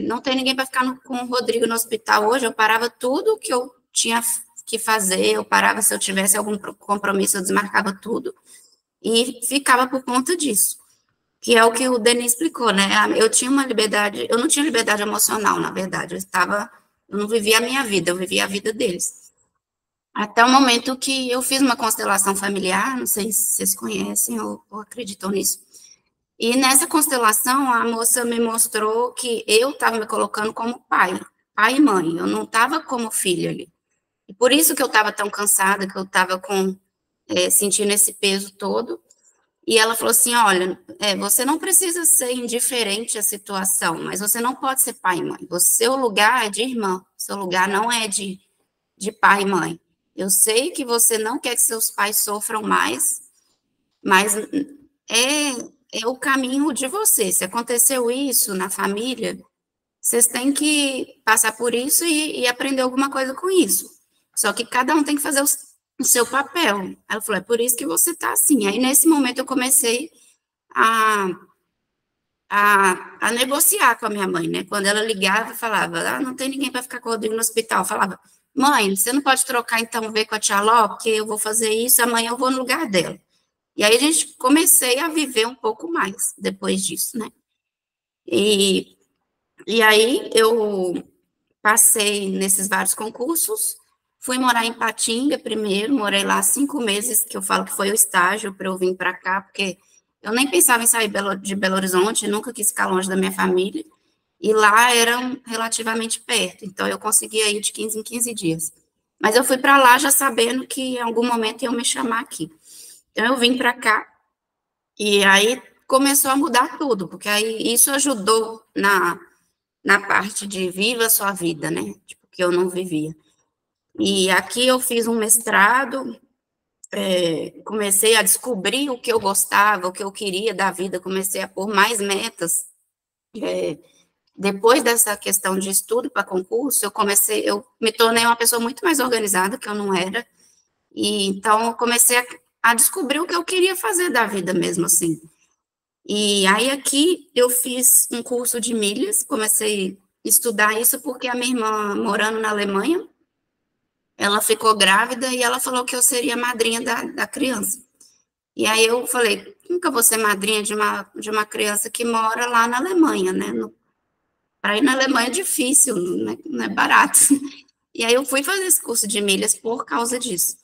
B: não tem ninguém para ficar com o Rodrigo no hospital hoje, eu parava tudo que eu tinha que fazer, eu parava se eu tivesse algum compromisso, eu desmarcava tudo, e ficava por conta disso. Que é o que o Denis explicou, né? Eu tinha uma liberdade, eu não tinha liberdade emocional, na verdade, eu não vivia a minha vida, eu vivia a vida deles. Até o momento que eu fiz uma constelação familiar, não sei se vocês conhecem ou acreditam nisso. E nessa constelação, a moça me mostrou que eu estava me colocando como pai e mãe, eu não estava como filha ali. E por isso que eu estava tão cansada, que eu estava sentindo esse peso todo. E ela falou assim, olha, você não precisa ser indiferente à situação, mas você não pode ser pai e mãe. O seu lugar é de irmã, seu lugar não é de pai e mãe. Eu sei que você não quer que seus pais sofram mais, mas é o caminho de você. Se aconteceu isso na família, vocês têm que passar por isso e aprender alguma coisa com isso. Só que cada um tem que fazer o seu papel. Ela falou, é por isso que você está assim. Aí, nesse momento, eu comecei a, a negociar com a minha mãe, né? Quando ela ligava, falava, não tem ninguém para ficar com o Rodrigo no hospital. Eu falava, mãe, você não pode trocar, então, ver com a tia Ló, porque eu vou fazer isso, amanhã eu vou no lugar dela. E aí, comecei a viver um pouco mais depois disso, né? E aí, eu passei nesses vários concursos, fui morar em Patinga primeiro, morei lá 5 meses, que eu falo que foi o estágio para eu vir para cá, porque Eu nem pensava em sair de Belo Horizonte, nunca quis ficar longe da minha família, e lá era relativamente perto, então eu conseguia ir de 15 em 15 dias. Mas eu fui para lá já sabendo que em algum momento iam me chamar aqui. Então eu vim para cá, e aí começou a mudar tudo, porque aí isso ajudou na parte de viva a sua vida, né? Tipo, que eu não vivia. E aqui eu fiz um mestrado, comecei a descobrir o que eu gostava, o que eu queria da vida, comecei a pôr mais metas. Depois dessa questão de estudo para concurso, eu me tornei uma pessoa muito mais organizada que eu não era, e então eu comecei a descobrir o que eu queria fazer da vida mesmo, assim. E aí aqui eu fiz um curso de milhas, comecei a estudar isso porque a minha irmã, morando na Alemanha, ela ficou grávida e ela falou que eu seria madrinha da criança. E aí eu falei, nunca vou ser madrinha de uma criança que mora lá na Alemanha, né? Para ir na Alemanha é difícil, não é barato. E aí eu fui fazer esse curso de milhas por causa disso.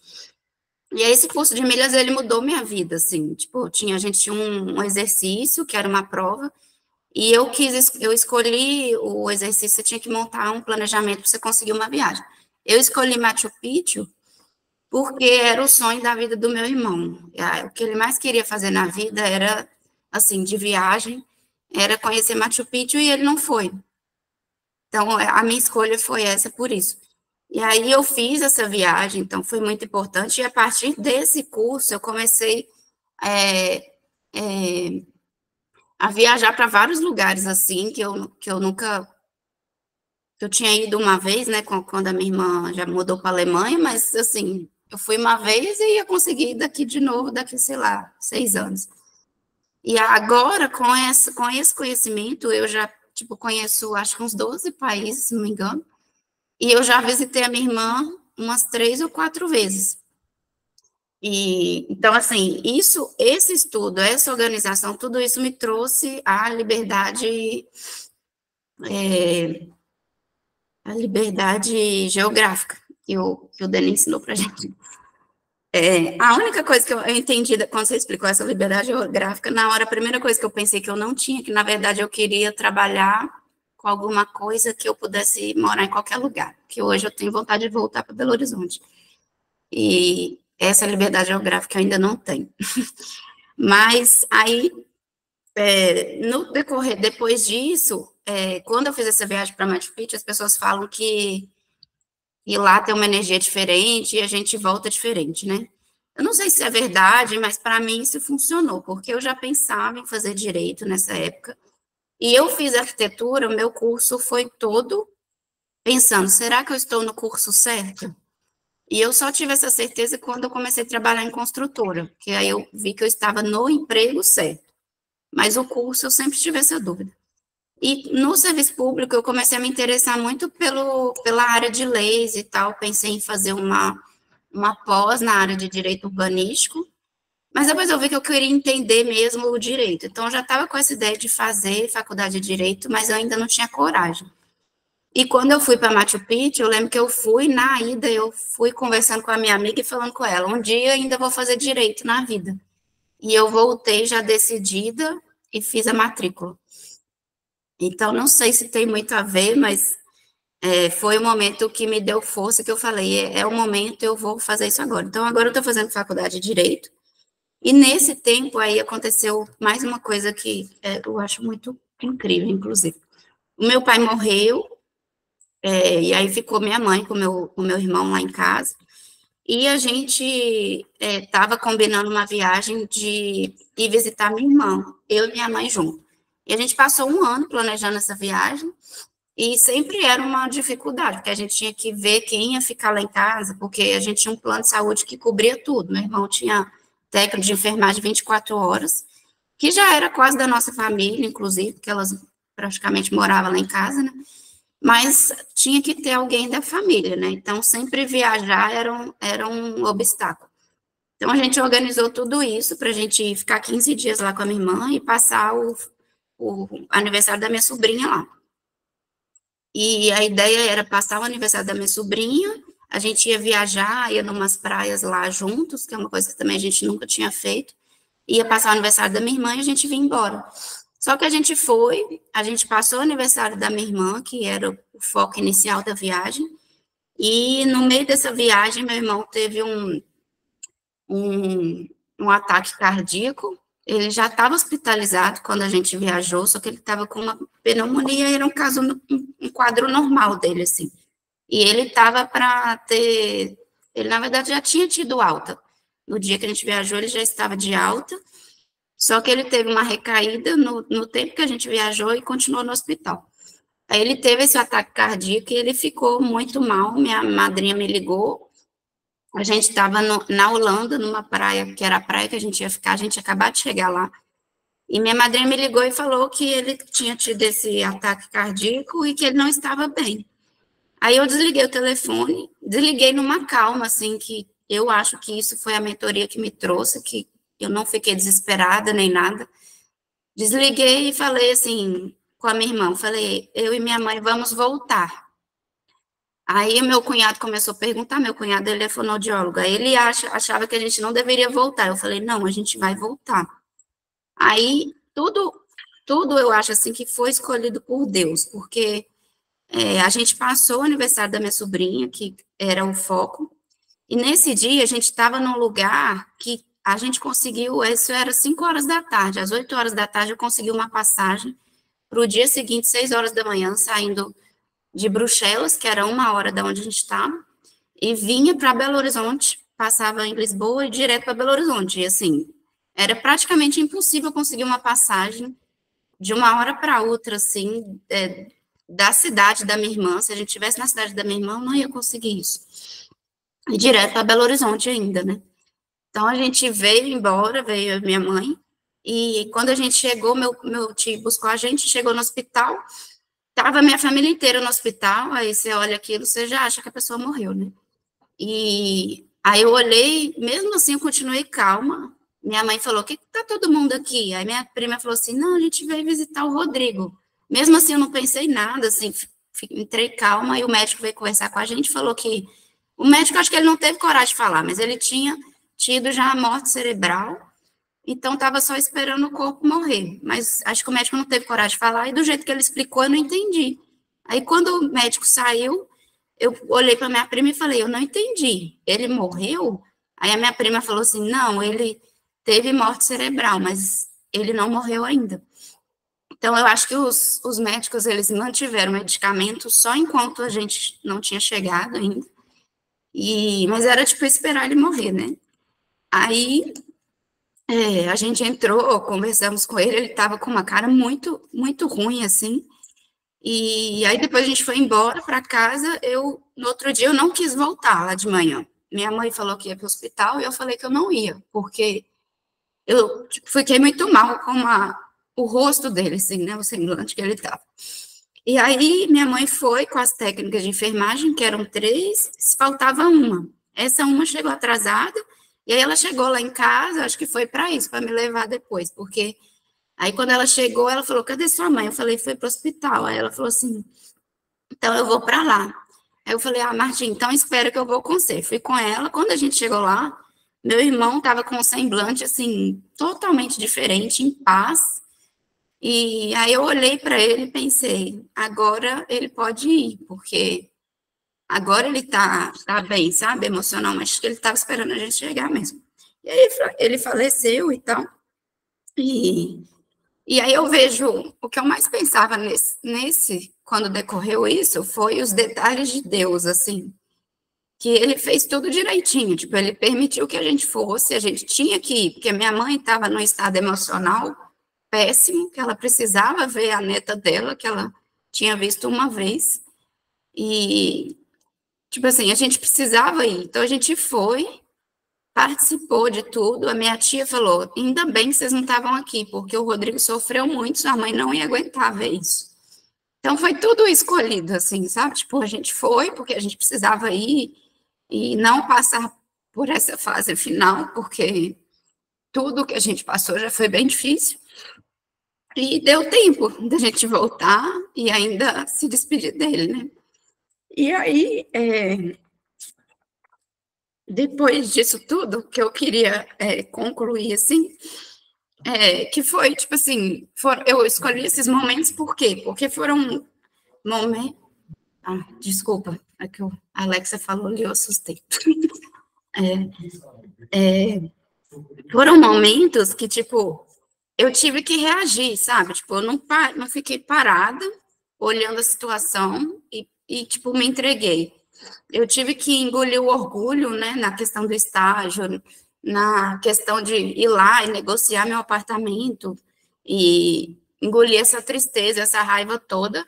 B: E aí esse curso de milhas, ele mudou minha vida, assim, tipo, a gente tinha um exercício, que era uma prova, e eu escolhi o exercício, você tinha que montar um planejamento para você conseguir uma viagem. Eu escolhi Machu Picchu porque era o sonho da vida do meu irmão. O que ele mais queria fazer na vida era, assim, de viagem, era conhecer Machu Picchu e ele não foi. Então, a minha escolha foi essa por isso. E aí eu fiz essa viagem, então foi muito importante, e a partir desse curso eu comecei é, é, a viajar para vários lugares, assim, que eu nunca... Eu tinha ido uma vez, né, quando a minha irmã já mudou para a Alemanha, mas, assim, eu fui uma vez e ia conseguir ir daqui de novo, daqui, sei lá, 6 anos. E agora, com esse conhecimento, eu já, tipo, conheço, acho que uns 12 países, se não me engano, e eu já visitei a minha irmã umas 3 ou 4 vezes. E, então, assim, esse estudo, essa organização, tudo isso me trouxe a liberdade geográfica que o Denis ensinou para a gente. A única coisa que eu entendi quando você explicou essa liberdade geográfica, na hora, a primeira coisa que eu pensei que eu não tinha, que na verdade eu queria trabalhar com alguma coisa que eu pudesse morar em qualquer lugar, que hoje eu tenho vontade de voltar para Belo Horizonte. E essa liberdade geográfica eu ainda não tenho. Mas aí, no decorrer, depois disso, quando eu fiz essa viagem para Machu Picchu, as pessoas falam que lá tem uma energia diferente e a gente volta diferente, né? Eu não sei se é verdade, mas para mim isso funcionou, porque eu já pensava em fazer direito nessa época. E eu fiz arquitetura, o meu curso foi todo pensando, será que eu estou no curso certo? E eu só tive essa certeza quando eu comecei a trabalhar em construtora, que aí eu vi que eu estava no emprego certo. Mas o curso eu sempre tive essa dúvida. E no serviço público eu comecei a me interessar muito pela área de leis e tal, pensei em fazer uma pós na área de direito urbanístico, mas depois eu vi que eu queria entender mesmo o direito. Então eu já estava com essa ideia de fazer faculdade de direito, mas eu ainda não tinha coragem. E quando eu fui para Machu Picchu, eu lembro que eu fui, na ida, eu fui conversando com a minha amiga e falando com ela, um dia ainda vou fazer direito na vida. E eu voltei já decidida e fiz a matrícula. Então, não sei se tem muito a ver, mas foi o momento que me deu força, que eu falei, é o momento, eu vou fazer isso agora. Então, agora eu estou fazendo faculdade de Direito, e nesse tempo aí aconteceu mais uma coisa que eu acho muito incrível, inclusive. O meu pai morreu, e aí ficou minha mãe com meu irmão lá em casa, e a gente estava combinando uma viagem de ir visitar minha irmã, eu e minha mãe junto. E a gente passou um ano planejando essa viagem, e sempre era uma dificuldade, porque a gente tinha que ver quem ia ficar lá em casa, porque a gente tinha um plano de saúde que cobria tudo. Meu irmão tinha técnico de enfermagem 24 horas, que já era quase da nossa família, inclusive, porque elas praticamente moravam lá em casa, né? Mas tinha que ter alguém da família, né? Então, sempre viajar era um obstáculo. Então, a gente organizou tudo isso para a gente ficar 15 dias lá com a minha irmã e passar o aniversário da minha sobrinha lá. E a ideia era passar o aniversário da minha sobrinha, a gente ia viajar, ia numas praias lá juntos, que é uma coisa que também a gente nunca tinha feito, ia passar o aniversário da minha irmã e a gente vinha embora. Só que a gente passou o aniversário da minha irmã, que era o foco inicial da viagem, e no meio dessa viagem, meu irmão teve um ataque cardíaco. Ele já estava hospitalizado quando a gente viajou, só que ele estava com uma pneumonia, era um quadro normal dele, assim. E ele estava para ter... Ele, na verdade, já tinha tido alta. No dia que a gente viajou, ele já estava de alta, só que ele teve uma recaída no tempo que a gente viajou e continuou no hospital. Aí ele teve esse ataque cardíaco e ele ficou muito mal. Minha madrinha me ligou. A gente estava na Holanda, numa praia, que era a praia que a gente ia ficar, a gente ia acabar de chegar lá. E minha madrinha me ligou e falou que ele tinha tido esse ataque cardíaco e que ele não estava bem. Aí eu desliguei o telefone, desliguei numa calma, assim, que eu acho que isso foi a mentoria que me trouxe, que eu não fiquei desesperada nem nada. Desliguei e falei assim com a minha irmã, falei, eu e minha mãe vamos voltar. Aí meu cunhado começou a perguntar, meu cunhado ele é fonoaudiólogo, aí ele achava que a gente não deveria voltar. Eu falei, não, a gente vai voltar. Aí tudo eu acho assim que foi escolhido por Deus, porque a gente passou o aniversário da minha sobrinha, que era o foco, e nesse dia a gente estava num lugar que a gente conseguiu, isso era 5 horas da tarde, às 8 horas da tarde eu consegui uma passagem para o dia seguinte, 6 horas da manhã, saindo de Bruxelas, que era 1 hora da onde a gente estava, e vinha para Belo Horizonte, passava em Lisboa e direto para Belo Horizonte, e assim, era praticamente impossível conseguir uma passagem de uma hora para outra, assim, da cidade da minha irmã. Se a gente estivesse na cidade da minha irmã, não ia conseguir isso. E direto para Belo Horizonte ainda, né? Então, a gente veio embora, veio minha mãe, e quando a gente chegou, meu tio buscou a gente, chegou no hospital, tava minha família inteira no hospital, aí você olha aquilo, você já acha que a pessoa morreu, né? E aí eu olhei, mesmo assim eu continuei calma. Minha mãe falou, que tá todo mundo aqui? Aí minha prima falou assim, não, a gente veio visitar o Rodrigo. Mesmo assim eu não pensei nada, assim, entrei calma, e o médico veio conversar com a gente, falou que, o médico acho que ele não teve coragem de falar, mas ele tinha tido já a morte cerebral, então estava só esperando o corpo morrer, mas acho que o médico não teve coragem de falar, e do jeito que ele explicou eu não entendi. Aí quando o médico saiu, eu olhei para minha prima e falei, eu não entendi, ele morreu? Aí a minha prima falou assim, não, ele teve morte cerebral, mas ele não morreu ainda. Então, eu acho que os médicos, eles mantiveram o medicamento só enquanto a gente não tinha chegado ainda, mas era tipo esperar ele morrer, né? Aí a gente entrou, conversamos com ele estava com uma cara muito, muito ruim, assim, e aí depois a gente foi embora para casa, no outro dia eu não quis voltar lá de manhã. Minha mãe falou que ia para o hospital e eu falei que eu não ia, porque eu fiquei muito mal com o rosto dele, assim, né, o semblante que ele estava. E aí minha mãe foi com as técnicas de enfermagem, que eram 3, faltava uma. Essa uma chegou atrasada, e aí ela chegou lá em casa, acho que foi para isso, para me levar depois, porque aí quando ela chegou, ela falou, cadê sua mãe? Eu falei, foi para o hospital. Aí ela falou assim, então eu vou para lá. Aí eu falei, Martim, então espera que eu vou com você. Fui com ela, quando a gente chegou lá, meu irmão estava com um semblante, assim, totalmente diferente, em paz, e aí eu olhei para ele e pensei, agora ele pode ir, porque agora ele tá bem, sabe, emocionalmente, acho que ele estava esperando a gente chegar mesmo. E aí ele faleceu e tal, e aí eu vejo, o que eu mais pensava quando decorreu isso, foi os detalhes de Deus, assim, que ele fez tudo direitinho, tipo, ele permitiu que a gente fosse, a gente tinha que ir, porque minha mãe estava num estado emocional péssimo, que ela precisava ver a neta dela, que ela tinha visto uma vez, e, tipo assim, a gente precisava ir, então a gente foi, participou de tudo, a minha tia falou, ainda bem que vocês não estavam aqui, porque o Rodrigo sofreu muito, sua mãe não ia aguentar ver isso. Então foi tudo escolhido, assim, sabe? Tipo, a gente foi porque a gente precisava ir e não passar por essa fase final, porque tudo que a gente passou já foi bem difícil. E deu tempo da gente voltar e ainda se despedir dele, né? E aí, depois disso tudo, que eu queria concluir, assim, que foi, tipo assim, eu escolhi esses momentos por quê? Porque foram momentos... Ah, desculpa, é que a Alexa falou e eu assustei. Foram momentos que, tipo, eu tive que reagir, sabe? Tipo, eu não fiquei parada, olhando a situação tipo, me entreguei. Eu tive que engolir o orgulho, né, na questão do estágio, na questão de ir lá e negociar meu apartamento, e engolir essa tristeza, essa raiva toda,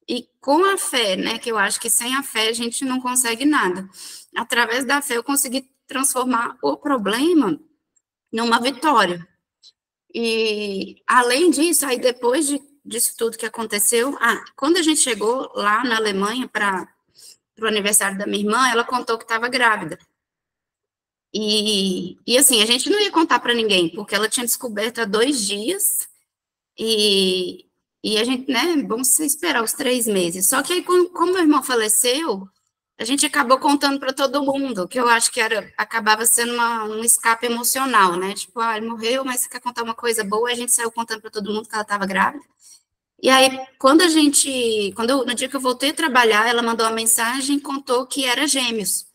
B: e com a fé, né, que eu acho que sem a fé a gente não consegue nada. Através da fé eu consegui transformar o problema numa vitória. E, além disso, aí depois disso tudo que aconteceu, quando a gente chegou lá na Alemanha para o aniversário da minha irmã, ela contou que estava grávida. E assim, a gente não ia contar para ninguém, porque ela tinha descoberto há 2 dias, e a gente, né, vamos esperar os 3 meses. Só que aí, como meu irmão faleceu, a gente acabou contando para todo mundo, que eu acho que acabava sendo um escape emocional, né? Tipo, ele morreu, mas você quer contar uma coisa boa, a gente saiu contando para todo mundo que ela estava grávida. E aí, no dia que eu voltei a trabalhar, ela mandou uma mensagem e contou que era gêmeos.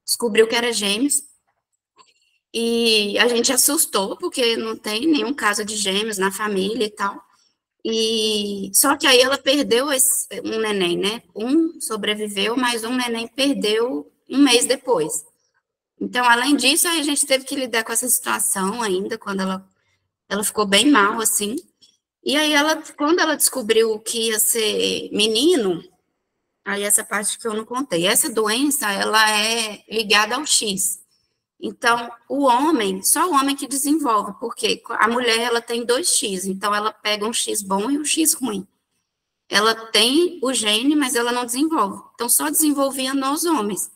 B: Descobriu que era gêmeos. E a gente assustou, porque não tem nenhum caso de gêmeos na família e tal. E só que aí ela perdeu um neném, né? Um sobreviveu, mas um neném perdeu 1 mês depois. Então, além disso, aí a gente teve que lidar com essa situação ainda, quando ela ficou bem mal, assim. E aí, quando ela descobriu que ia ser menino, aí essa parte que eu não contei. Essa doença, ela é ligada ao X. Então, só o homem que desenvolve, porque a mulher, ela tem 2 X, então ela pega um X bom e um X ruim. Ela tem o gene, mas ela não desenvolve. Então, só desenvolvia nos homens.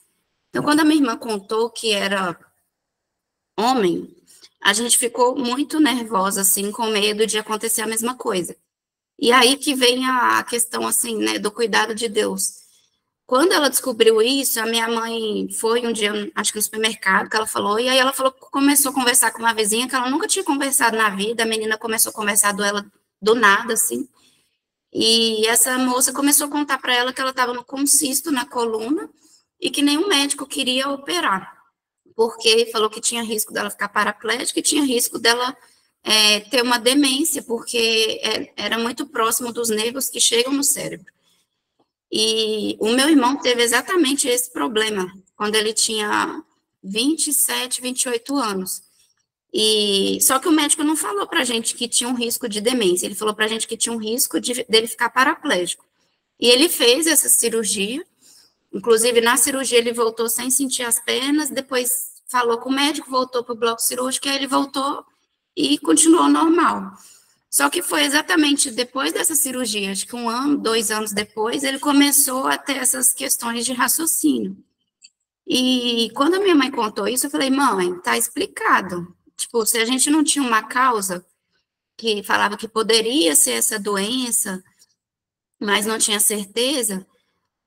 B: Então, quando a minha irmã contou que era homem, a gente ficou muito nervosa, assim, com medo de acontecer a mesma coisa. E aí que vem a questão, assim, né, do cuidado de Deus. Quando ela descobriu isso, a minha mãe foi um dia, acho que no supermercado, que ela falou, e aí ela falou, começou a conversar com uma vizinha que ela nunca tinha conversado na vida, a menina começou a conversar do nada, assim, e essa moça começou a contar para ela que ela estava com um cisto na coluna e que nenhum médico queria operar, porque falou que tinha risco dela ficar paraplégica e tinha risco dela ter uma demência, porque era muito próximo dos nervos que chegam no cérebro. E o meu irmão teve exatamente esse problema, quando ele tinha 27, 28 anos. Só que o médico não falou para a gente que tinha um risco de demência, ele falou para a gente que tinha um risco dele ficar paraplégico. E ele fez essa cirurgia, inclusive na cirurgia ele voltou sem sentir as pernas, depois falou com o médico, voltou para o bloco cirúrgico, aí ele voltou e continuou normal. Só que foi exatamente depois dessa cirurgia, acho que 1 ano, 2 anos depois, ele começou a ter essas questões de raciocínio. E quando a minha mãe contou isso, eu falei, mãe, tá explicado. Tipo, se a gente não tinha uma causa que falava que poderia ser essa doença, mas não tinha certeza,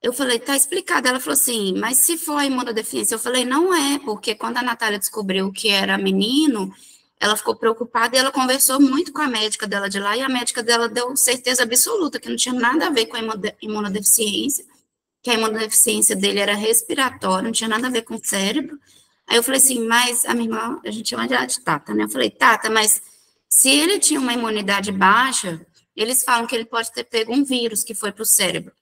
B: eu falei, tá explicado. Ela falou assim, mas se for a imunodeficiência? Eu falei, não é, porque quando a Natália descobriu que era menino, ela ficou preocupada e ela conversou muito com a médica dela de lá, e a médica dela deu certeza absoluta que não tinha nada a ver com a imunodeficiência, que a imunodeficiência dele era respiratória, não tinha nada a ver com o cérebro. Aí eu falei assim, mas a minha irmã, a gente chama de Tata, né? Eu falei, Tata, mas se ele tinha uma imunidade baixa, eles falam que ele pode ter pego um vírus que foi para o cérebro.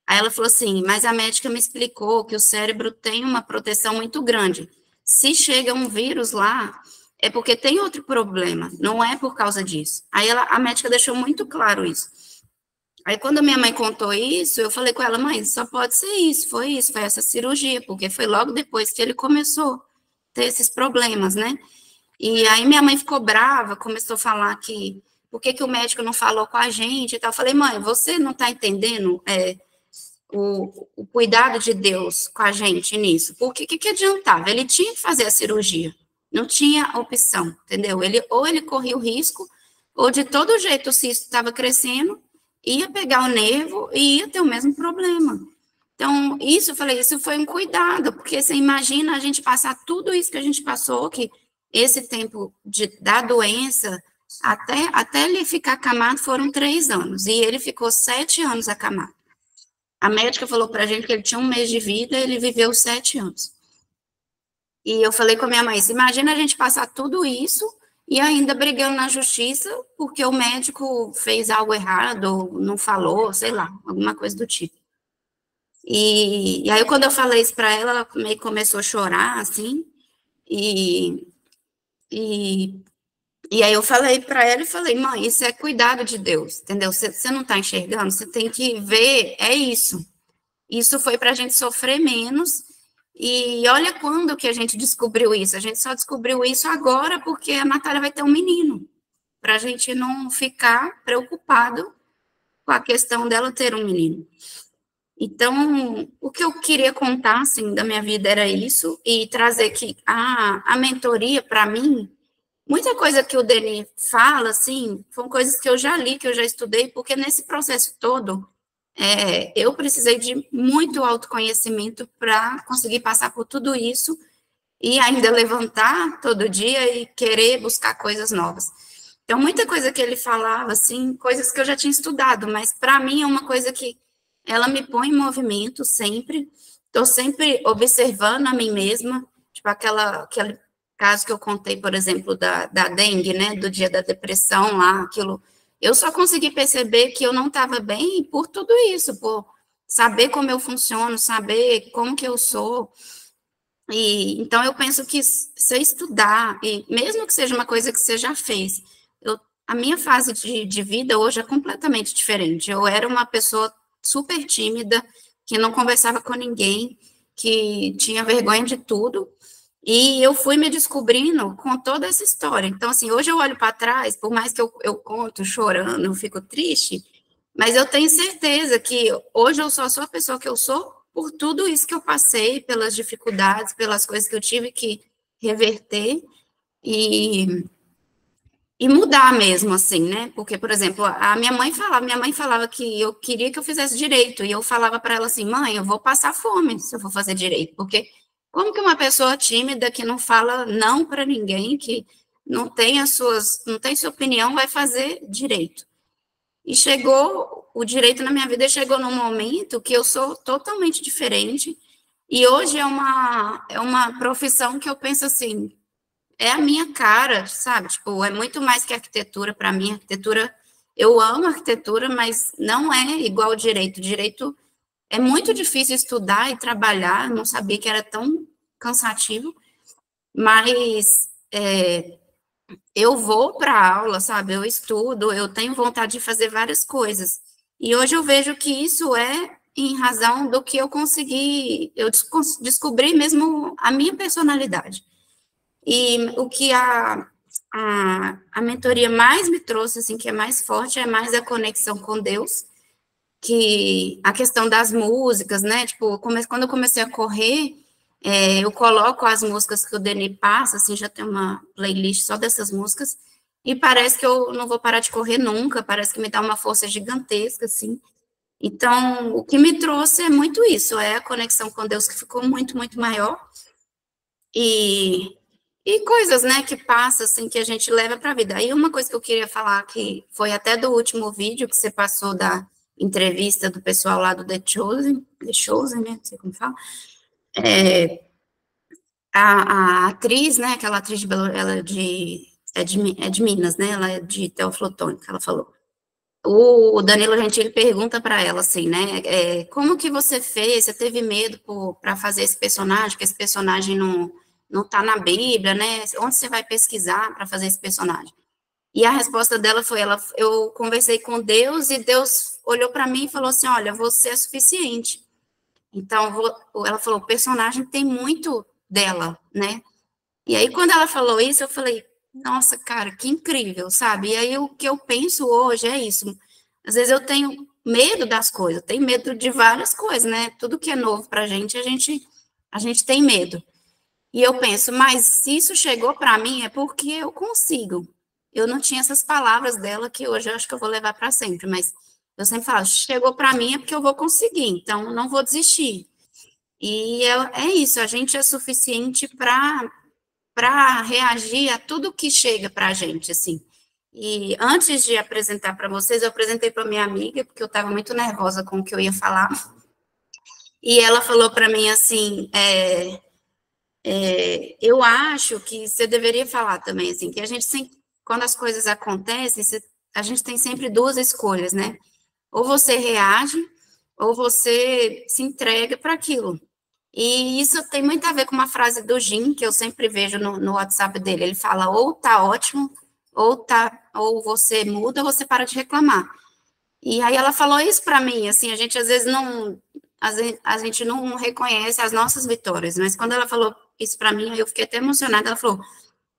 B: Aí ela falou assim, mas a médica me explicou que o cérebro tem uma proteção muito grande. Se chega um vírus lá, é porque tem outro problema, não é por causa disso. Aí a médica deixou muito claro isso. Aí quando a minha mãe contou isso, eu falei com ela, mãe, só pode ser isso, foi essa cirurgia, porque foi logo depois que ele começou a ter esses problemas, né? E aí minha mãe ficou brava, começou a falar que, por que o médico não falou com a gente e tal. Eu falei, mãe, você não está entendendo o cuidado de Deus com a gente nisso? Porque que adiantava? Ele tinha que fazer a cirurgia, não tinha opção, entendeu? Ou ele corria o risco, ou de todo jeito o cisto estava crescendo, ia pegar o nervo e ia ter o mesmo problema. Então, eu falei, isso foi um cuidado, porque você imagina a gente passar tudo isso que a gente passou, que esse tempo da doença, Até ele ficar acamado foram 3 anos, e ele ficou 7 anos acamado. A médica falou pra gente que ele tinha 1 mês de vida, ele viveu 7 anos. E eu falei com a minha mãe, imagina a gente passar tudo isso e ainda brigando na justiça porque o médico fez algo errado, não falou, sei lá, alguma coisa do tipo. E aí, quando eu falei isso para ela, ela meio que começou a chorar, assim, e aí eu falei para ela e falei, mãe, isso é cuidado de Deus, entendeu? Você não está enxergando, você tem que ver, é isso. Isso foi para a gente sofrer menos, e olha quando que a gente descobriu isso. A gente só descobriu isso agora porque a Natália vai ter um menino, para a gente não ficar preocupado com a questão dela ter um menino. Então, o que eu queria contar, assim, da minha vida era isso, e trazer que a mentoria, para mim, muita coisa que o Denis fala, assim, são coisas que eu já li, que eu já estudei, porque nesse processo todo, eu precisei de muito autoconhecimento para conseguir passar por tudo isso e ainda levantar todo dia e querer buscar coisas novas. Então, muita coisa que ele falava, assim, coisas que eu já tinha estudado, mas para mim é uma coisa que ela me põe em movimento sempre. Estou sempre observando a mim mesma, tipo aquele caso que eu contei, por exemplo, da dengue, né, do dia da depressão lá, aquilo. Eu só consegui perceber que eu não estava bem por tudo isso, por saber como eu funciono, saber como que eu sou. E então eu penso que se estudar, e mesmo que seja uma coisa que você já fez, a minha fase de vida hoje é completamente diferente. Eu era uma pessoa super tímida, que não conversava com ninguém, que tinha vergonha de tudo, e eu fui me descobrindo com toda essa história. Então, assim, hoje eu olho para trás, por mais que eu conto chorando, eu fico triste, mas eu tenho certeza que hoje eu só sou a pessoa que eu sou por tudo isso que eu passei, pelas dificuldades, pelas coisas que eu tive que reverter e mudar mesmo, assim, né? Porque, por exemplo, a minha mãe falava que eu queria que eu fizesse direito, e eu falava para ela assim, mãe, eu vou passar fome se eu for fazer direito, porque como que uma pessoa tímida que não fala não para ninguém, que não tem sua opinião, vai fazer direito? E chegou, o direito na minha vida chegou num momento que eu sou totalmente diferente, e hoje é uma profissão que eu penso assim, é a minha cara, sabe? Tipo, é muito mais que arquitetura para mim. Arquitetura, eu amo arquitetura, mas não é igual ao direito. Direito é muito difícil estudar e trabalhar, não sabia que era tão cansativo, mas eu vou para a aula, sabe? Eu estudo, eu tenho vontade de fazer várias coisas. E hoje eu vejo que isso é em razão do que eu consegui, eu descobri mesmo a minha personalidade. E o que a mentoria mais me trouxe, assim, que é mais forte, é mais a conexão com Deus, que a questão das músicas, né, tipo, quando eu comecei a correr, eu coloco as músicas que o Denis passa, assim, já tem uma playlist só dessas músicas, e parece que eu não vou parar de correr nunca, parece que me dá uma força gigantesca, assim. Então, o que me trouxe é muito isso, é a conexão com Deus que ficou muito, muito maior, e coisas, né, que passa, assim, que a gente leva para a vida. Aí uma coisa que eu queria falar, que foi até do último vídeo que você passou da entrevista do pessoal lá do The Chosen, né, não sei como fala, a atriz, né, aquela atriz de ela é de Minas, né, ela é de Teoflotone, que ela falou. O Danilo Gentili pergunta para ela assim, né, como que você fez, você teve medo para fazer esse personagem, que esse personagem não está na Bíblia, né, onde você vai pesquisar para fazer esse personagem? E a resposta dela foi, eu conversei com Deus e Deus olhou para mim e falou assim, olha, você é suficiente. Então, ela falou, o personagem tem muito dela, né? E aí, quando ela falou isso, eu falei, nossa, cara, que incrível, sabe? E aí, o que eu penso hoje é isso. Às vezes eu tenho medo das coisas, tenho medo de várias coisas, né? Tudo que é novo pra gente, a gente tem medo. E eu penso, mas se isso chegou para mim é porque eu consigo. Eu não tinha essas palavras dela que hoje eu acho que eu vou levar para sempre, mas eu sempre falo, chegou para mim é porque eu vou conseguir, então não vou desistir. E é isso, a gente é suficiente para reagir a tudo que chega para a gente, assim. E antes de apresentar para vocês, eu apresentei para minha amiga, porque eu estava muito nervosa com o que eu ia falar. E ela falou para mim assim, eu acho que você deveria falar também, assim, que a gente sempre, quando as coisas acontecem, a gente tem sempre duas escolhas, né? Ou você reage, ou você se entrega para aquilo. E isso tem muito a ver com uma frase do Jim, que eu sempre vejo no WhatsApp dele. Ele fala, ou tá ótimo, ou você muda, ou você para de reclamar. E aí ela falou isso para mim, assim, a gente às vezes não, a gente não reconhece as nossas vitórias, mas quando ela falou isso para mim, eu fiquei até emocionada. Ela falou: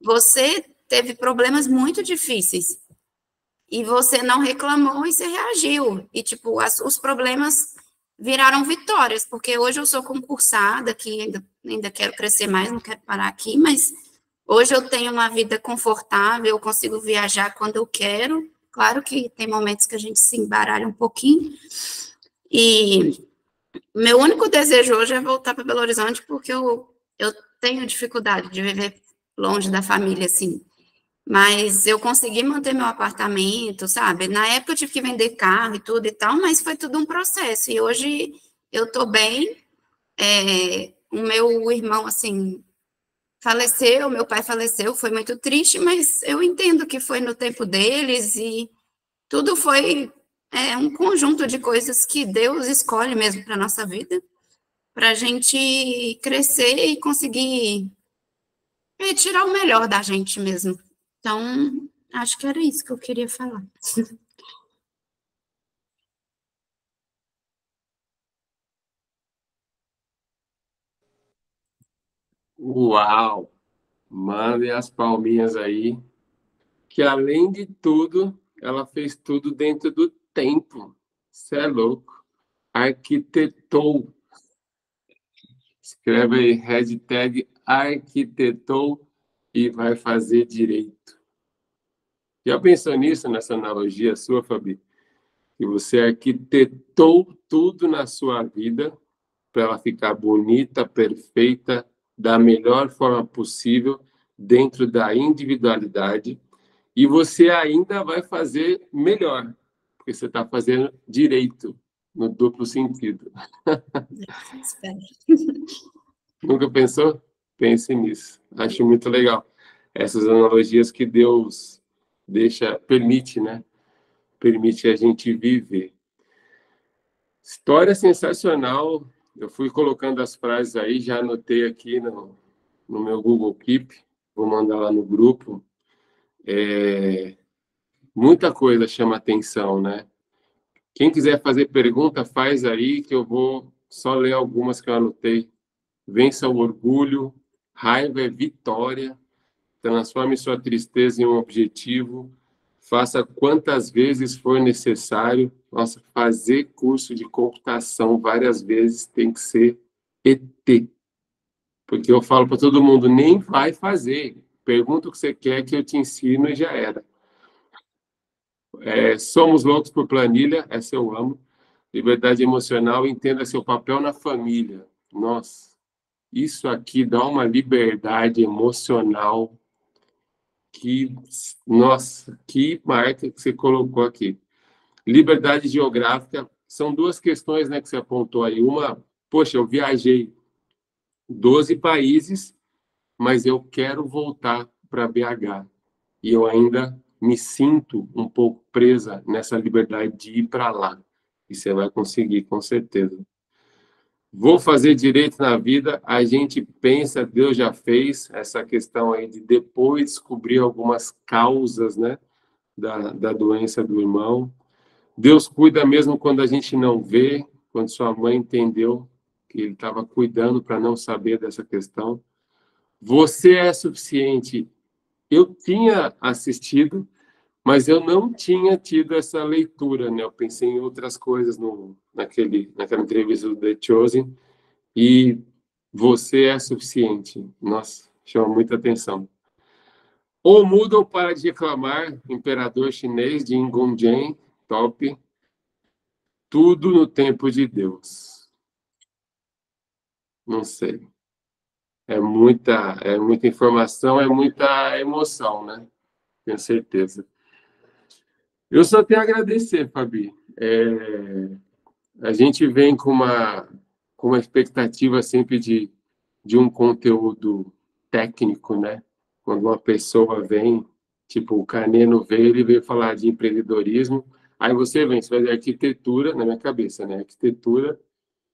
B: você teve problemas muito difíceis e você não reclamou e você reagiu. E, tipo, os problemas viraram vitórias, porque hoje eu sou concursada, que ainda quero crescer mais, não quero parar aqui, mas hoje eu tenho uma vida confortável, eu consigo viajar quando eu quero. Claro que tem momentos que a gente se embaralha um pouquinho. E meu único desejo hoje é voltar para Belo Horizonte, porque eu tenho dificuldade de viver longe da família, assim. Mas eu consegui manter meu apartamento, sabe? Na época eu tive que vender carro e tudo e tal, mas foi tudo um processo. E hoje eu estou bem. O meu irmão, assim, faleceu, meu pai faleceu, foi muito triste, mas eu entendo que foi no tempo deles e tudo foi um conjunto de coisas que Deus escolhe mesmo para a nossa vida, para a gente crescer e conseguir tirar o melhor da gente mesmo. Então, acho que era isso que eu queria falar.
A: Uau! Mandem as palminhas aí, que além de tudo, ela fez tudo dentro do tempo. Você é louco. Arquitetou. Escreve aí, hashtag arquitetou e vai fazer direito. Já pensou nisso, nessa analogia sua, Fabi? Que você arquitetou tudo na sua vida para ela ficar bonita, perfeita, da melhor forma possível, dentro da individualidade, e você ainda vai fazer melhor, porque você está fazendo direito, no duplo sentido.
B: Espero.
A: Nunca pensou? Pense nisso. Acho muito legal. Essas analogias que Deus permite, né? Permite a gente viver. História sensacional. Eu fui colocando as frases aí, já anotei aqui no meu Google Keep, vou mandar lá no grupo. Muita coisa chama atenção, né? Quem quiser fazer pergunta, faz aí, que eu vou só ler algumas que eu anotei. Vença o orgulho, raiva é vitória, transforme sua tristeza em um objetivo, faça quantas vezes for necessário. Nossa, fazer curso de computação várias vezes tem que ser ET. Porque eu falo para todo mundo, nem vai fazer. Pergunta o que você quer que eu te ensino e já era. Somos loucos por planilha, essa eu amo. Liberdade emocional, entenda seu papel na família. Nossa, isso aqui dá uma liberdade emocional que, nossa, que marca que você colocou aqui. Liberdade geográfica, são duas questões, né, que você apontou aí. Uma, poxa, eu viajei 12 países, mas eu quero voltar para BH. E eu ainda me sinto um pouco presa nessa liberdade de ir para lá. E você vai conseguir, com certeza. Vou fazer direito na vida, a gente pensa, Deus já fez, essa questão aí de depois descobrir algumas causas, né, da doença do irmão. Deus cuida mesmo quando a gente não vê, quando sua mãe entendeu que ele estava cuidando para não saber dessa questão. Você é suficiente. Eu tinha assistido, mas eu não tinha tido essa leitura, né? Eu pensei em outras coisas naquela entrevista do The Chosen, e você é suficiente. Nossa, chama muita atenção. Ou muda ou para de reclamar, imperador chinês de Ingongjen, top. Tudo no tempo de Deus. Não sei. É muita informação, é muita emoção, né? Tenho certeza. Eu só tenho a agradecer, Fabi. A gente vem com uma expectativa sempre de um conteúdo técnico, né? Quando uma pessoa vem, tipo, o Caneno veio, ele veio falar de empreendedorismo, aí você vem, você faz arquitetura, na minha cabeça, né? Arquitetura,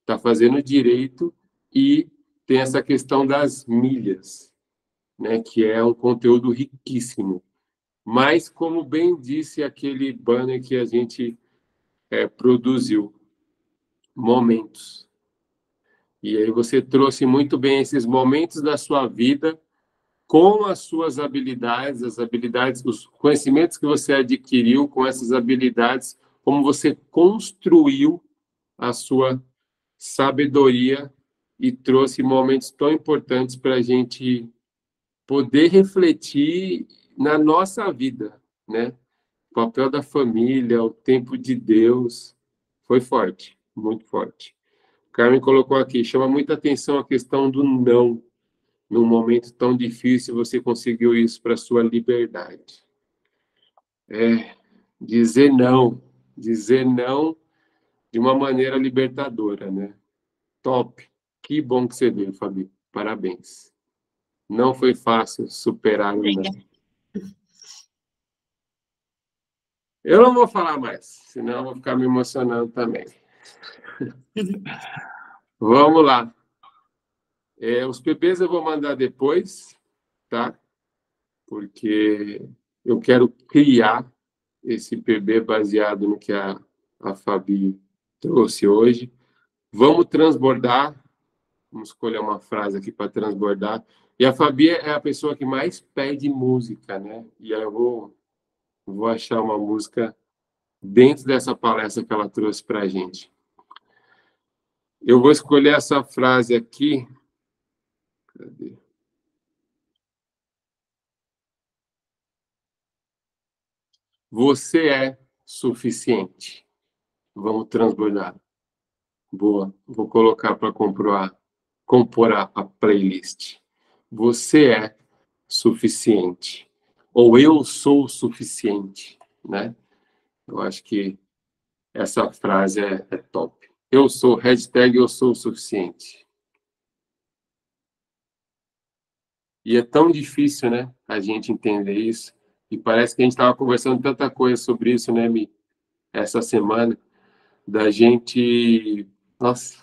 A: está fazendo direito e tem essa questão das milhas, né? Que é um conteúdo riquíssimo. Mas, como bem disse aquele banner que a gente produziu, momentos. E aí você trouxe muito bem esses momentos da sua vida com as suas habilidades, as habilidades, os conhecimentos que você adquiriu com essas habilidades, como você construiu a sua sabedoria e trouxe momentos tão importantes para a gente poder refletir na nossa vida, né? O papel da família, o tempo de Deus, foi forte, muito forte. Carmen colocou aqui, chama muita atenção a questão do não. Num momento tão difícil, você conseguiu isso para sua liberdade. Dizer não de uma maneira libertadora, né? Top. Que bom que você veio, Fabi. Parabéns. Não foi fácil superar o não. Eu não vou falar mais, senão eu vou ficar me emocionando também. Vamos lá. Os PPs eu vou mandar depois, tá? Porque eu quero criar esse PB baseado no que a Fabi trouxe hoje. Vamos transbordar. Vamos escolher uma frase aqui para transbordar. E a Fabi é a pessoa que mais pede música, né? E aí eu vou achar uma música dentro dessa palestra que ela trouxe para a gente. Eu vou escolher essa frase aqui. Cadê? Você é suficiente. Vamos transbordar. Boa. Vou colocar para compor a playlist. Você é suficiente. Ou eu sou suficiente, né? Eu acho que essa frase é top. Eu sou, hashtag eu sou suficiente. E é tão difícil, né, a gente entender isso. E parece que a gente estava conversando tanta coisa sobre isso, né, Mi, essa semana, da gente. Nossa,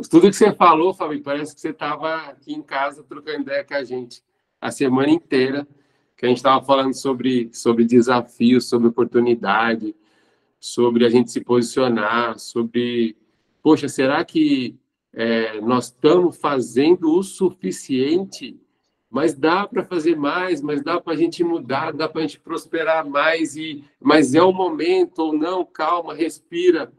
A: tudo que você falou, Fábio, parece que você estava aqui em casa trocando ideia com a gente a semana inteira, que a gente estava falando sobre desafios, sobre oportunidade, sobre a gente se posicionar, sobre, poxa, será que nós estamos fazendo o suficiente? Mas dá para fazer mais, mas dá para a gente mudar, dá para a gente prosperar mais, mas é o momento ou não, calma, respira.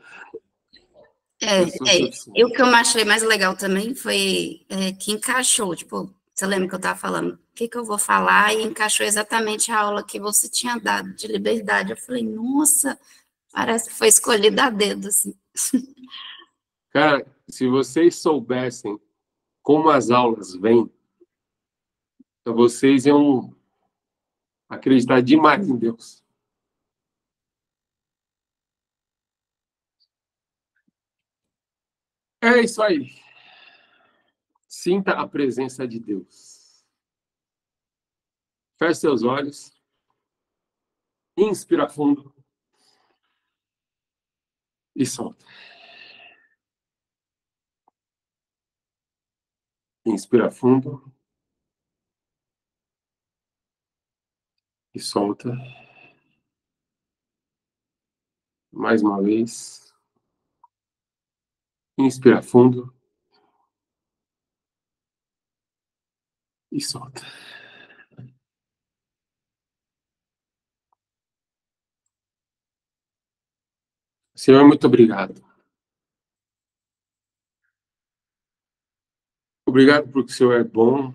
A: Eu sou
B: E o
A: suficiente.
B: que eu achei mais legal também foi que encaixou, tipo, você lembra que eu estava falando, o que eu vou falar, e encaixou exatamente a aula que você tinha dado de liberdade. Eu falei, nossa, parece que foi escolhida a dedo, assim.
A: Cara, se vocês soubessem como as aulas vêm, vocês iam acreditar demais em Deus. É isso aí. Sinta a presença de Deus. Feche seus olhos. Inspira fundo e solta. Inspira fundo e solta. Mais uma vez. Inspira fundo e solta. Senhor, muito obrigado. Obrigado porque o Senhor é bom,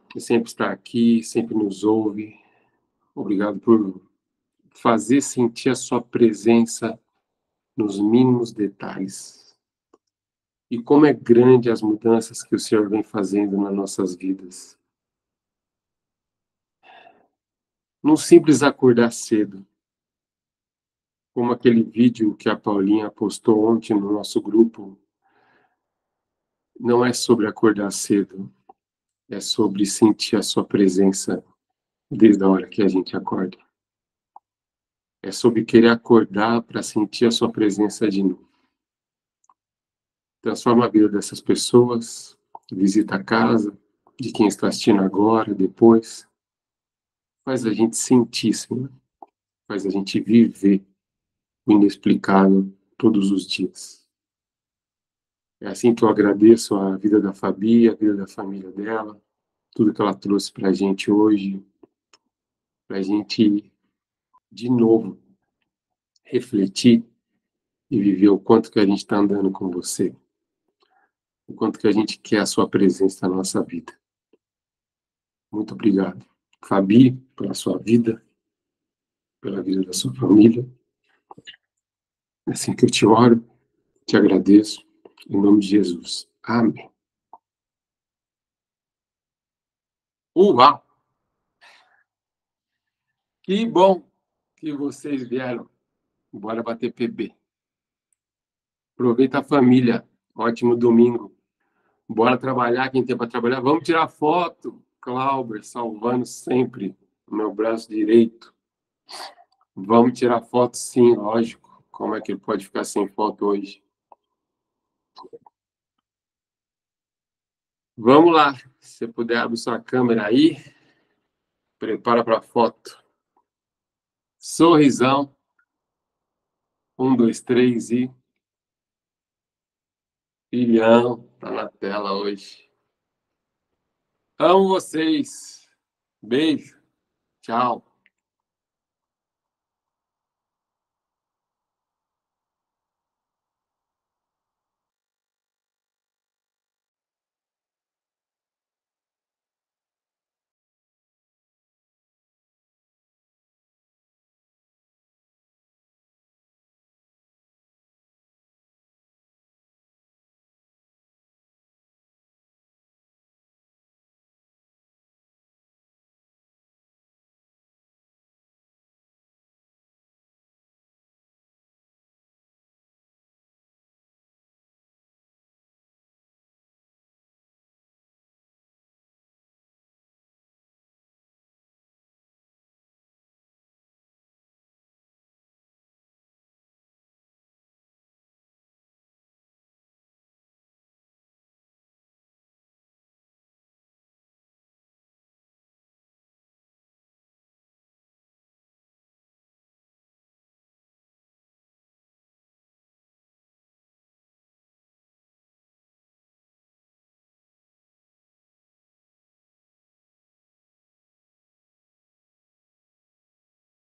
A: que sempre está aqui, sempre nos ouve. Obrigado por fazer sentir a sua presença nos mínimos detalhes. E como é grande as mudanças que o Senhor vem fazendo nas nossas vidas. Num simples acordar cedo, como aquele vídeo que a Paulinha postou ontem no nosso grupo, não é sobre acordar cedo, é sobre sentir a sua presença desde a hora que a gente acorda. É sobre querer acordar para sentir a sua presença de novo. Transforma a vida dessas pessoas, visita a casa de quem está assistindo agora, depois. Faz a gente sentir, Senhor. Faz a gente viver o inexplicável todos os dias. É assim que eu agradeço a vida da Fabi, a vida da família dela, tudo que ela trouxe para a gente hoje, para a gente, de novo, refletir e viver o quanto que a gente está andando com você, o quanto que a gente quer a sua presença na nossa vida. Muito obrigado, Fabi, pela sua vida, pela vida da sua família. É assim que eu te oro, te agradeço, em nome de Jesus. Amém. Uau! Que bom que vocês vieram. Bora bater PB. Aproveita a família. Ótimo domingo. Bora trabalhar, quem tem para trabalhar. Vamos tirar foto. Clauber, salvando sempre o meu braço direito. Vamos tirar foto, sim, lógico. Como é que ele pode ficar sem foto hoje? Vamos lá. Se você puder, abre sua câmera aí. Prepara para a foto. Sorrisão. 1, 2, 3 e... Filhão, tá na tela hoje. Amo vocês. Beijo. Tchau.